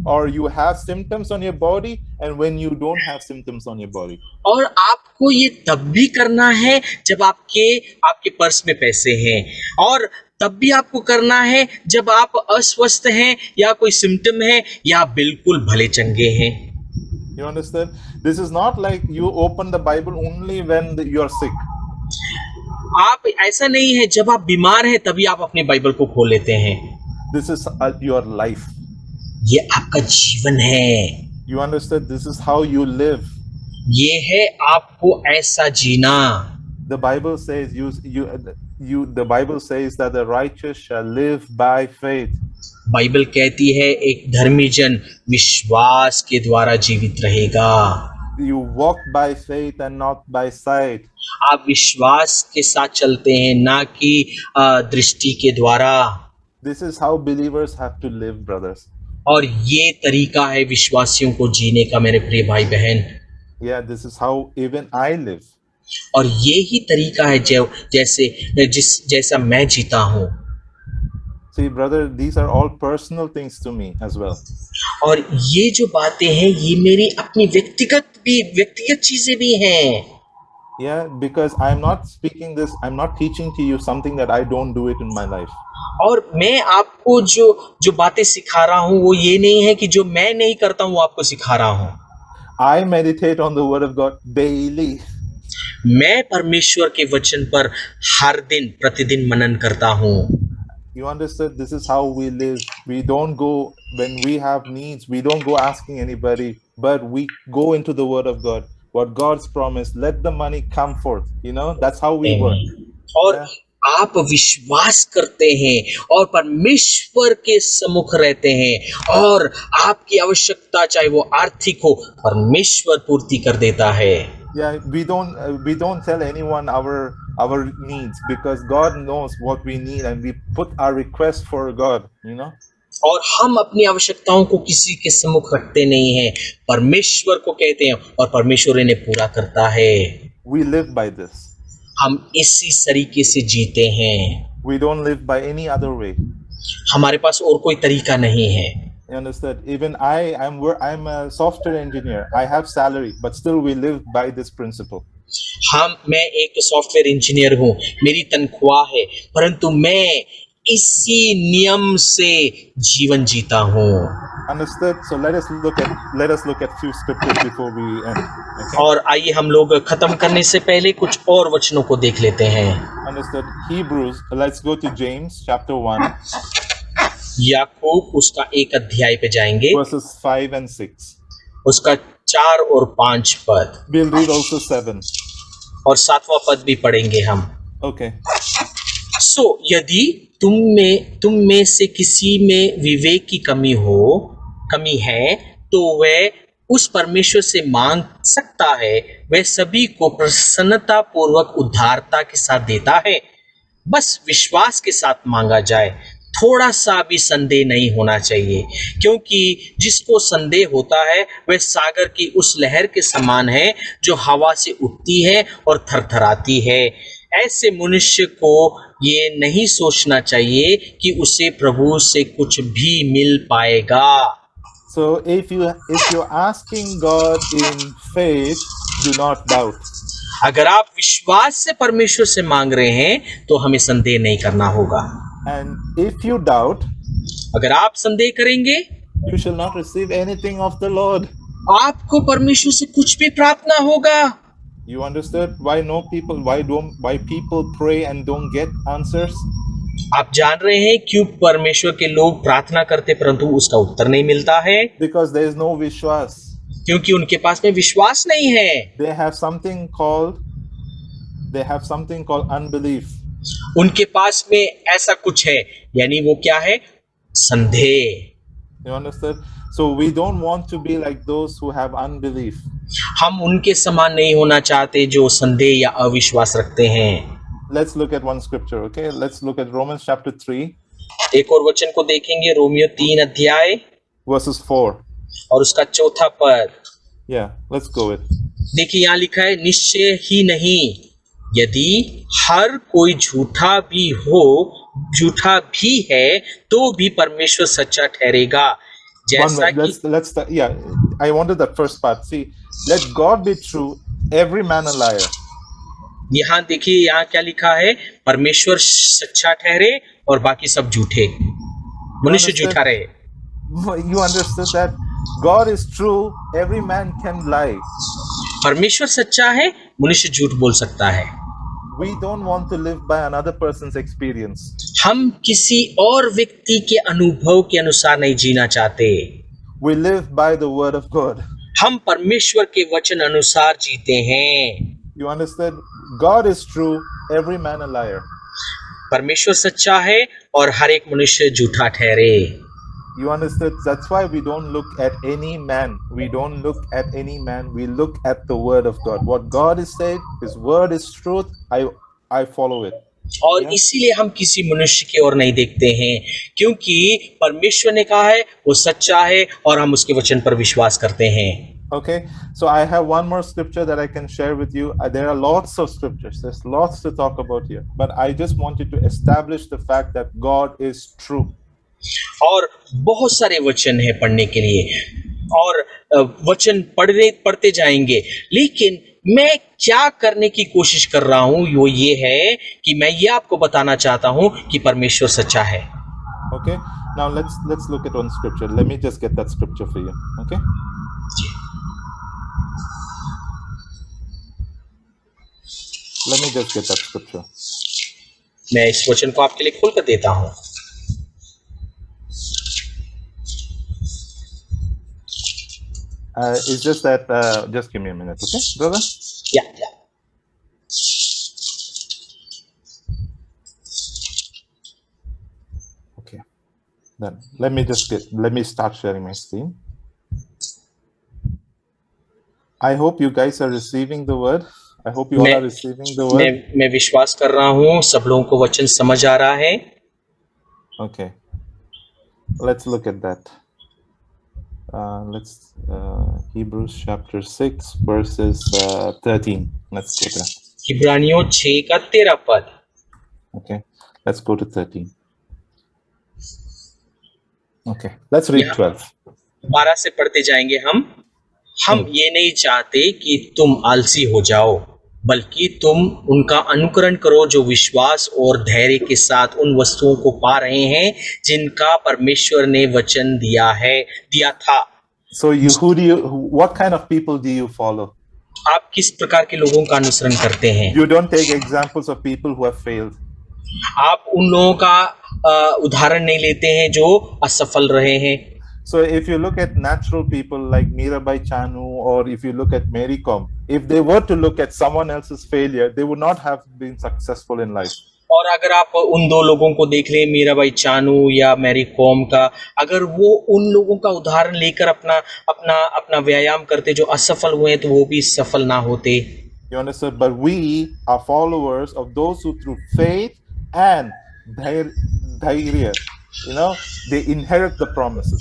or you have symptoms on your body and when you don't have symptoms on your body. और आपको ये तब भी करना है जब आपके पर्स में पैसे हैं, और तब भी आपको करना है जब आप अस्वस्थ हैं या कोई सिम्टम है या बिल्कुल भले चंगे हैं। You understand? This is not like you open the Bible only when you are sick. आप ऐसा नहीं है जब आप बीमार हैं तभी आप अपनी बाइबल को खोल लेते हैं। This is your life. ये आपका जीवन है। You understand? This is how you live. ये है आपको ऐसा जीना। The Bible says the Bible says that the righteous shall live by faith. Bible कहती है एक धर्मी जन विश्वास के द्वारा जीवित रहेगा। You walk by faith and not by sight. आप विश्वास के साथ चलते हैं, ना कि दृष्टि के द्वारा। This is how believers have to live, brothers. और ये तरीका है विश्वासियों को जीने का, मेरे प्रिय भाई बहन। Yeah, this is how even I live. और ये ही तरीका है जैसा मैं जीता हूँ। See, brother, these are all personal things to me as well. और ये जो बातें हैं ये मेरी अपनी व्यक्तिगत चीजें भी हैं। Yeah, because I'm not speaking this, I'm not teaching to you something that I don't do it in my life. और मैं आपको जो बातें सिखा रहा हूँ वो ये नहीं है कि जो मैं नहीं करता हूँ वो आपको सिखा रहा हूँ। I meditate on the word of God daily. मैं परमेश्वर के वचन पर हर दिन प्रतिदिन मनन करता हूँ। You understand? This is how we live. We don't go when we have needs. We don't go asking anybody, but we go into the Word of God. What God's promised, let the money come forth. You know, that's how we work. और Yeah. आप विश्वास करते हैं और परमेश्वर के सम्मुख रहते हैं और आपकी आवश्यकता चाहे वो आर्थिक हो, परमेश्वर पूर्ति कर देता है। Yeah, we don't tell anyone our needs because God knows what we need and we put our request for God, you know. और हम अपनी आवश्यकताओं को किसी के सम्मुख रखते नहीं हैं, परमेश्वर को कहते हैं और परमेश्वर इन्हें पूरा करता है। We live by this. हम इसी तरीके से जीते हैं। We don't live by any other way. हमारे पास और कोई तरीका नहीं है। You understand? Even I'm a software engineer. I have salary, but still we live by this principle. मैं एक सॉफ्टवेयर इंजीनियर हूँ, मेरी तनख्वाह है, परंतु मैं इसी नियम से जीवन जीता हूँ। Understood? So let us look at few scriptures before we end. Okay? और आइए हम लोग खत्म करने से पहले कुछ और वचनों को देख लेते हैं। Understood? Hebrews. Let's go to James chapter 1, याकूब उसका 1 अध्याय पे जाएंगे, verses 5 and 6. उसका 4 और 5 पद, We'll read also 7. और 7वां पद भी पढ़ेंगे हम। Okay. सो यदि तुम में से किसी में विवेक की कमी है तो वह उस परमेश्वर से मांग सकता है, वह सभी को प्रसन्नता पूर्वक उदारता के साथ देता है, बस विश्वास के साथ मांगा जाए, थोड़ा सा भी संदेह नहीं होना चाहिए, क्योंकि जिसको संदेह होता है वह सागर की उस लहर के समान है जो हवा से उठती है और थरथराती है। ऐसे मनुष्य को ये नहीं सोचना चाहिए कि उसे प्रभु से कुछ भी मिल पाएगा। So if you're asking God in faith, do not doubt. अगर आप विश्वास से परमेश्वर से मांग रहे हैं तो हमें संदेह नहीं करना होगा। And if you doubt, अगर आप संदेह करेंगे, you shall not receive anything of the Lord. आपको परमेश्वर से कुछ भी प्राप्त ना होगा। You understood why people pray and don't get answers? आप जान रहे हैं क्यों परमेश्वर के लोग प्रार्थना करते परंतु उसका उत्तर नहीं मिलता है? Because there is no vishwas. क्योंकि उनके पास में विश्वास नहीं है। They have something called they have something called unbelief. उनके पास में ऐसा कुछ है, यानी वो क्या है? संदेह। You understand? So we don't want to be like those who have unbelief. हम उनके समान नहीं होना चाहते जो संदेह या अविश्वास रखते हैं। Let's look at one scripture, okay? Let's look at Romans chapter 3, एक और वचन को देखेंगे, रोमियो 3 अध्याय verses 4. और उसका 4था पद। Yeah, let's go with. देखिए यहाँ लिखा है, निश्चय ही नहीं, यदि हर कोई झूठा भी है तो भी परमेश्वर सच्चा ठहरेगा, जैसा One minute, let's yeah, I wanted that first part. See, let God be true, every man a liar. यहाँ देखिए, यहाँ क्या लिखा है? परमेश्वर सच्चा ठहरे और बाकी सब झूठे, मनुष्य झूठा रहे। You understood that God is true, every man can lie. परमेश्वर सच्चा है, मनुष्य झूठ बोल सकता है। We don't want to live by another person's experience. हम किसी और व्यक्ति के अनुभव के अनुसार नहीं जीना चाहते। We live by the word of God. हम परमेश्वर के वचन अनुसार जीते हैं। You understand? God is true, every man a liar. परमेश्वर सच्चा है और हर एक मनुष्य झूठा ठहरे। You understood? That's why we don't look at any man. We don't look at any man. We look at the word of God. What God has said, His word is truth. I follow it. और इसीलिए हम किसी मनुष्य की ओर नहीं देखते हैं, क्योंकि परमेश्वर ने कहा है, वो सच्चा है और हम उसके वचन पर विश्वास करते हैं। Okay, so I have one more scripture that I can share with you. There are lots of scriptures. There's lots to talk about here. But I just wanted to establish the fact that God is true. और बहुत सारे वचन है पढ़ने के लिए, और वचन पढ़ते जाएंगे, लेकिन मैं क्या करने की कोशिश कर रहा हूं वो ये है कि मैं ये आपको बताना चाहता हूं कि परमेश्वर सच्चा है। Okay, now let's look at one scripture. Let me just get that scripture for you. Okay, let me just get that scripture. मैं इस वचन को आपके लिए खोल कर देता हूं। It's just that, just give me a minute, okay, brother? Yeah. Okay, then let me start sharing my screen. I hope you guys are receiving the word. I hope you all are receiving the word. मैं विश्वास कर रहा हूं सब लोगों को वचन समझ आ रहा है। Okay, let's look at that. Let's Hebrews chapter 6 verses 13. Let's go there. इब्रानियों 6 का 13 पद। Okay, let's go to 13. Okay, let's read 12. 12 से पढ़ते जाएंगे हम ये नहीं चाहते कि तुम आलसी हो जाओ, बल्कि तुम उनका अनुकरण करो जो विश्वास और धैर्य के साथ उन वस्तुओं को पा रहे हैं जिनका परमेश्वर ने वचन दिया था। So what kind of people do you follow? आप किस प्रकार के लोगों का अनुसरण करते हैं? You don't take examples of people who have failed. आप उन लोगों का उदाहरण नहीं लेते हैं जो असफल रहे हैं। So if you look at natural people like Mirabai Chanu, or if you look at Mary Kom, if they were to look at someone else's failure, they would not have been successful in life. और अगर आप उन दो लोगों को देख लें, मीराबाई चानू या मैरी कॉम का, अगर वो उन लोगों का उदाहरण लेकर अपना व्यायाम करते जो असफल हुए तो वो भी सफल ना होते। You understand? But we are followers of those who through faith and dhairya, they inherit the promises.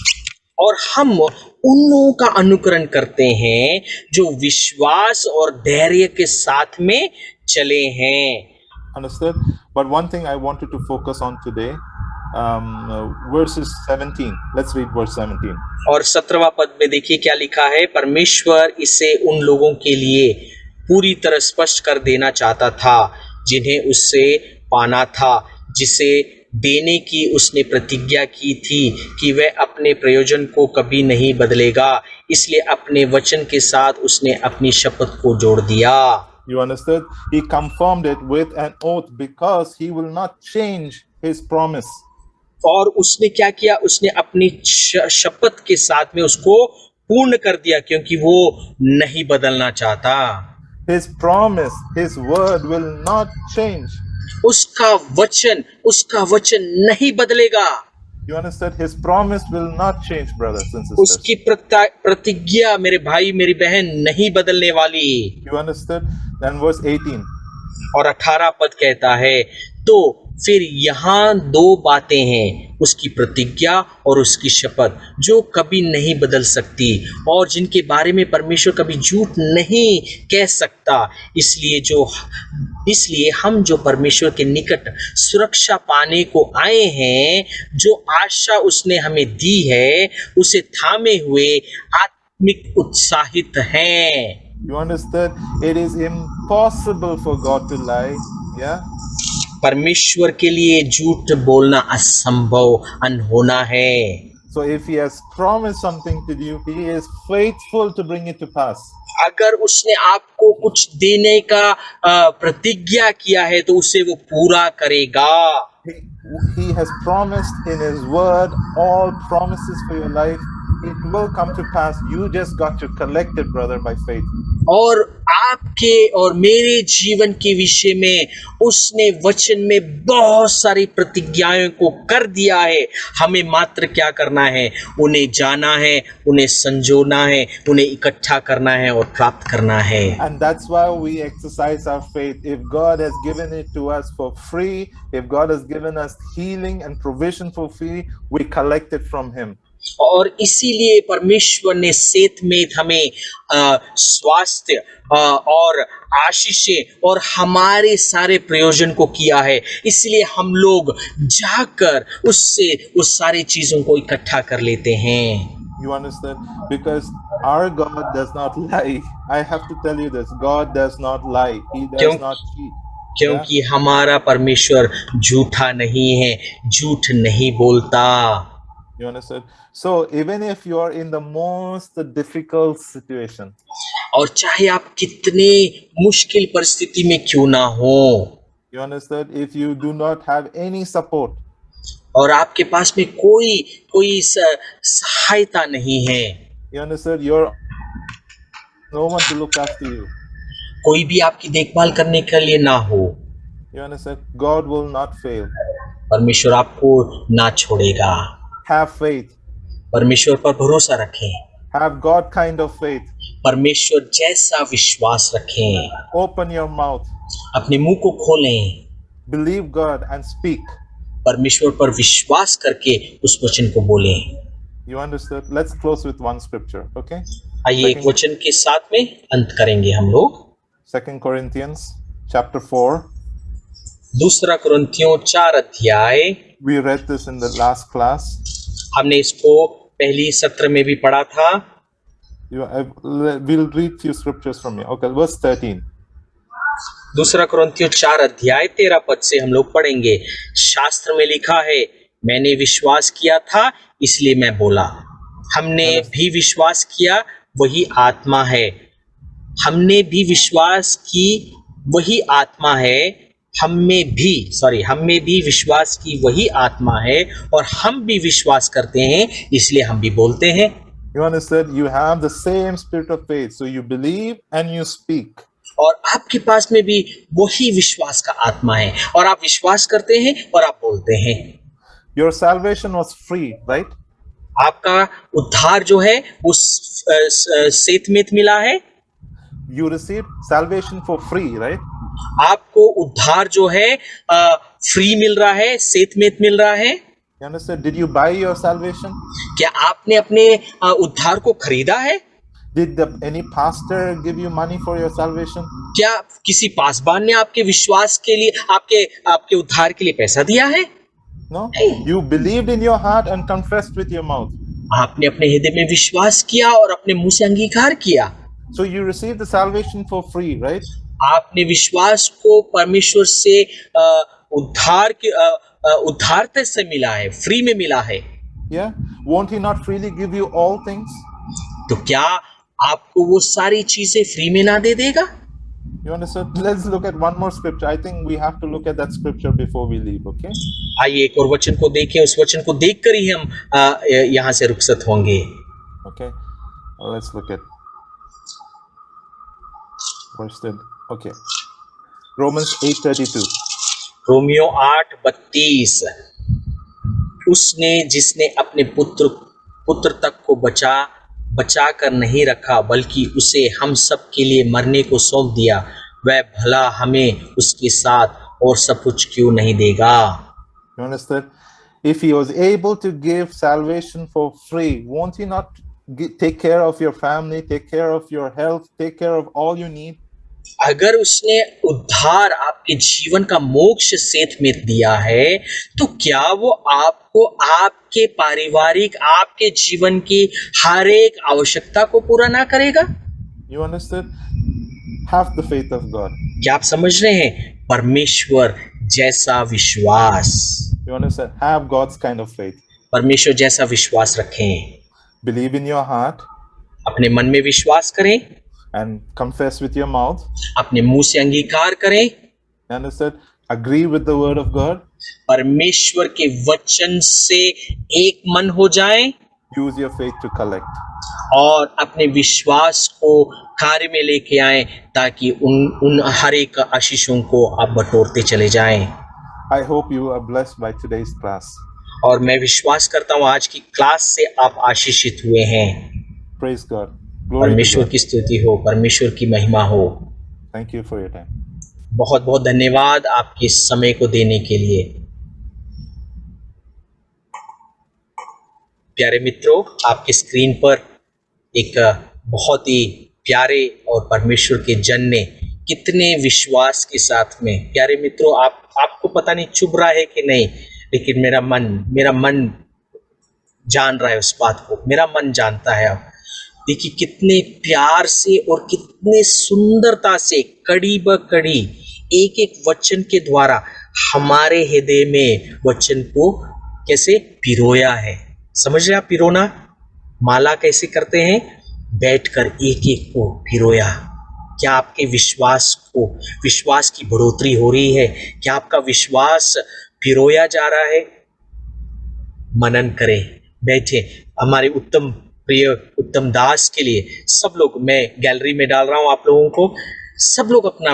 और हम उन लोगों का अनुकरण करते हैं जो विश्वास और धैर्य के साथ में चले हैं। Understood? But one thing I wanted to focus on today, verses 17. Let's read verse 17. और 17वां पद में देखिए क्या लिखा है। परमेश्वर इसे उन लोगों के लिए पूरी तरह स्पष्ट कर देना चाहता था जिन्हें उससे पाना था, जिसे देने की उसने प्रतिज्ञा की थी कि वह अपने प्रयोजन को कभी नहीं बदलेगा, इसलिए अपने वचन के साथ उसने अपनी शपथ को जोड़ दिया। You understood? He confirmed it with an oath because he will not change his promise. और उसने क्या किया? उसने अपनी शपथ के साथ में उसको पूर्ण कर दिया, क्योंकि वो नहीं बदलना चाहता। His promise, His word will not change. उसका वचन नहीं बदलेगा। You understand? His promise will not change, brothers and sisters. उसकी प्रतिज्ञा मेरे भाई मेरी बहन नहीं बदलने वाली। You understood? Then verse 18. और 18 पद कहता है, तो फिर यहाँ दो बातें हैं, उसकी प्रतिज्ञा और उसकी शपथ, जो कभी नहीं बदल सकती और जिनके बारे में परमेश्वर कभी झूठ नहीं कह सकता। इसलिए हम जो परमेश्वर के निकट सुरक्षा पाने को आए हैं, जो आशा उसने हमें दी है, उसे थामे हुए आत्मिक उत्साहित हैं। You understood? It is impossible for God to lie. Yeah? परमेश्वर के लिए झूठ बोलना असंभव, अनहोना है। So if He has promised something to you, He is faithful to bring it to pass. अगर उसने आपको कुछ देने का प्रतिज्ञा किया है तो उसे वो पूरा करेगा। He has promised in His word all promises for your life. It will come to pass. You just got to collect it, brother, by faith. और आपके और मेरे जीवन के विषय में उसने वचन में बहुत सारी प्रतिज्ञाओं को कर दिया है। हमें मात्र क्या करना है? उन्हें जाना है, उन्हें संजोना है, उन्हें इकट्ठा करना है और प्राप्त करना है। And that's why we exercise our faith. If God has given it to us for free, if God has given us healing and provision for free, we collect it from Him. और इसीलिए परमेश्वर ने सेत में हमें स्वास्थ्य और आशीषें और हमारे सारे प्रयोजन को किया है। इसलिए हम लोग जाकर उससे उस सारी चीजों को इकट्ठा कर लेते हैं। You understand? Because our God does not lie. I have to tell you this. God does not lie. He does not cheat. क्योंकि हमारा परमेश्वर झूठा नहीं है, झूठ नहीं बोलता। You understand? So even if you are in the most difficult situation, और चाहे आप कितने मुश्किल परिस्थिति में क्यों ना हो, you understand? If you do not have any support, और आपके पास में कोई सहायता नहीं है, you understand? You're no one to look after you. कोई भी आपकी देखभाल करने के लिए ना हो, You understand? God will not fail. परमेश्वर आपको ना छोड़ेगा। Have faith. परमेश्वर पर भरोसा रखें। Have God kind of faith. परमेश्वर जैसा विश्वास रखें। Open your mouth. अपने मुंह को खोलें। Believe God and speak. परमेश्वर पर विश्वास करके उस वचन को बोलें। You understood? Let's close with one scripture, okay? आइए एक वचन के साथ में अंत करेंगे हम लोग। 2 Corinthians chapter 4. दूसरा कुरिन्थियों 4 अध्याय। We read this in the last class. हमने इसको पहली सत्र में भी पढ़ा था। We'll read few scriptures from here. Okay, verse 13. दूसरा कुरिन्थियों 4 अध्याय 13 पद से हम लोग पढ़ेंगे। शास्त्र में लिखा है, मैंने विश्वास किया था इसलिए मैं बोला। हमने भी विश्वास किया, वही आत्मा है। हमने भी विश्वास की, वही आत्मा है। हम में भी विश्वास की वही आत्मा है और हम भी विश्वास करते हैं, इसलिए हम भी बोलते हैं। You understand? You have the same spirit of faith, so you believe and you speak. और आपके पास में भी वही विश्वास का आत्मा है और आप विश्वास करते हैं और आप बोलते हैं। Your salvation was free, right? आपका उद्धार जो है वो सेतमेत मिला है। You received salvation for free, right? आपको उद्धार जो है फ्री मिल रहा है, सेतमेत मिल रहा है। You understand? Did you buy your salvation? क्या आपने अपने उद्धार को खरीदा है? Did any pastor give you money for your salvation? क्या किसी पासबान ने आपके विश्वास के लिए आपके उद्धार के लिए पैसा दिया है? No. You believed in your heart and confessed with your mouth. आपने अपने हृदय में विश्वास किया और अपने मुंह से अंगीकार किया। So you received the salvation for free, right? आपने विश्वास को परमेश्वर से उद्धारते से मिला है, फ्री में मिला है। Yeah. Won't He not freely give you all things? तो क्या आपको वो सारी चीजें फ्री में ना दे देगा? You understand? Let's look at one more scripture. I think we have to look at that scripture before we leave, okay? आइए एक और वचन को देखें, उस वचन को देखकर ही हम यहाँ से रुखसत होंगे। Okay. Let's look at Understood. Okay. Romans 8:32. Romeo 8:32 उसने जिसने अपने पुत्र तक को बचा कर नहीं रखा बल्कि उसे हम सब के लिए मरने को सौंप दिया, वह भला हमें उसके साथ और सब कुछ क्यों नहीं देगा। You understand? If he was able to give salvation for free, won't he not take care of your family, take care of your health, take care of all you need? अगर उसने उद्धार आपके जीवन का मोक्ष सेत में दिया है तो क्या वो आपको आपके पारिवारिक आपके जीवन की हर एक आवश्यकता को पूरा ना करेगा। You understood? Have the faith of God. क्या आप समझ रहे हैं? परमेश्वर जैसा विश्वास, You understand? Have God's kind of faith. परमेश्वर जैसा विश्वास रखें। Believe in your heart अपने मन में विश्वास करें, and confess with your mouth. अपने मुंह से अंगीकार करें, You understand? Agree with the word of God. परमेश्वर के वचन से एक मन हो जाएं Use your faith to collect. और अपने विश्वास को कार्य में लेके आएं ताकि उन हर एक आशीषों को आप बटोरते चले जाएं। I hope you are blessed by today's class. और मैं विश्वास करता हूं आज की क्लास से आप आशीषित हुए हैं। Praise God. Glory to परमेश्वर God. की स्तुति हो, परमेश्वर की महिमा हो। Thank you for your time. बहुत बहुत धन्यवाद आपके समय को देने के लिए। प्यारे मित्रों, आपके स्क्रीन पर एक बहुत ही प्यारे और परमेश्वर के जन ने कितने विश्वास के साथ में, प्यारे मित्रों, आपको पता नहीं चुभ रहा है कि नहीं, लेकिन मेरा मन जान रहा है उस बात को, मेरा मन जानता है। अब देखिए कितने प्यार से और कितने सुंदरता से कड़ी ब कड़ी एक एक वचन के द्वारा हमारे हृदय में वचन को कैसे पिरोया है। समझ रहे आप? पिरोना, माला कैसे करते हैं? बैठकर एक एक को पिरोया। क्या आपके विश्वास की बढ़ोतरी हो रही है? क्या आपका विश्वास पिरोया जा रहा है? मनन करें, बैठे। हमारे उत्तम दास के लिए सब लोग, मैं गैलरी में डाल रहा हूं आप लोगों को, सब लोग अपना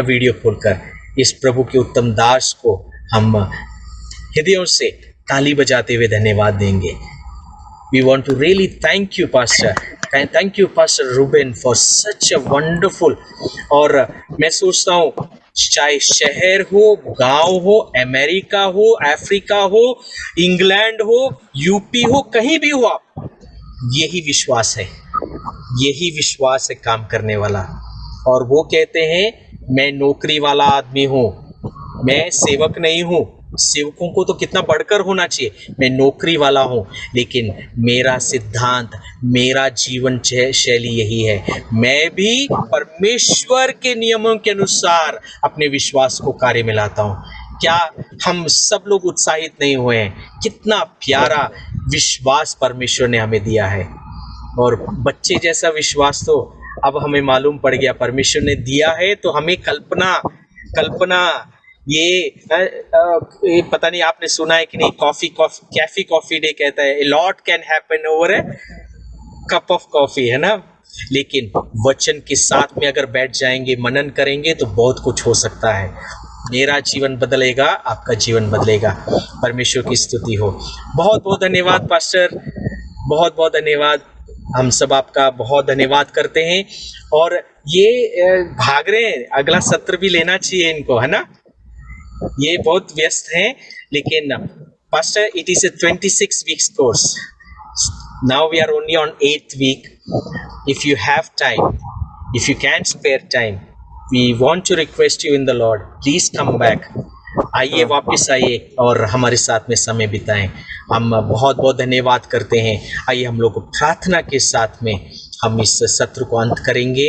वीडियो खोलकर इस प्रभु के उत्तम दास को हम हृदयों से ताली बजाते हुए धन्यवाद देंगे। We want to really thank you, Pastor. Thank you, Pastor Ruben, for such a wonderful। और मैं सोचता हूँ चाहे शहर हो, गांव हो, अमेरिका हो, अफ्रीका हो, इंग्लैंड हो, यूपी हो, कहीं भी हो आप, यही विश्वास है काम करने वाला। और वो कहते हैं मैं नौकरी वाला आदमी हूँ, मैं सेवक नहीं हूँ। सेवकों को तो कितना बढ़कर होना चाहिए, मैं नौकरी वाला हूँ, लेकिन मेरा सिद्धांत, मेरा जीवन शैली यही है, मैं भी परमेश्वर के नियमों के अनुसार अपने विश्वास को कार्य में लाता हूँ। क्या हम सब लोग उत्साहित नहीं हुए हैं? कितना प्यारा विश्वास परमेश्वर ने हमें दिया है। और बच्चे जैसा विश्वास तो अब हमें मालूम पड़ गया, परमेश्वर ने दिया है तो हमें कल्पना ये पता नहीं आपने सुना है कि नहीं, कॉफी डे कहता है, a lot can happen over a cup of coffee, है ना। लेकिन वचन के साथ में अगर बैठ जाएंगे, मनन करेंगे तो बहुत कुछ हो सकता है। मेरा जीवन बदलेगा, आपका जीवन बदलेगा। परमेश्वर की स्तुति हो। बहुत बहुत धन्यवाद पास्टर, बहुत बहुत धन्यवाद। हम सब आपका बहुत धन्यवाद करते हैं। और ये भाग रहे हैं, अगला सत्र भी लेना चाहिए इनको, है ना। ये बहुत व्यस्त हैं, लेकिन pastor it is a 26 weeks course. Now we are only on 8th week. If you have time, if you can spare time, we want to request you in the Lord, please come back. आइए, वापस आइए और हमारे साथ में समय बिताएं। हम बहुत बहुत धन्यवाद करते हैं। आइए हम लोग प्रार्थना के साथ में हम इस सत्र को अंत करेंगे।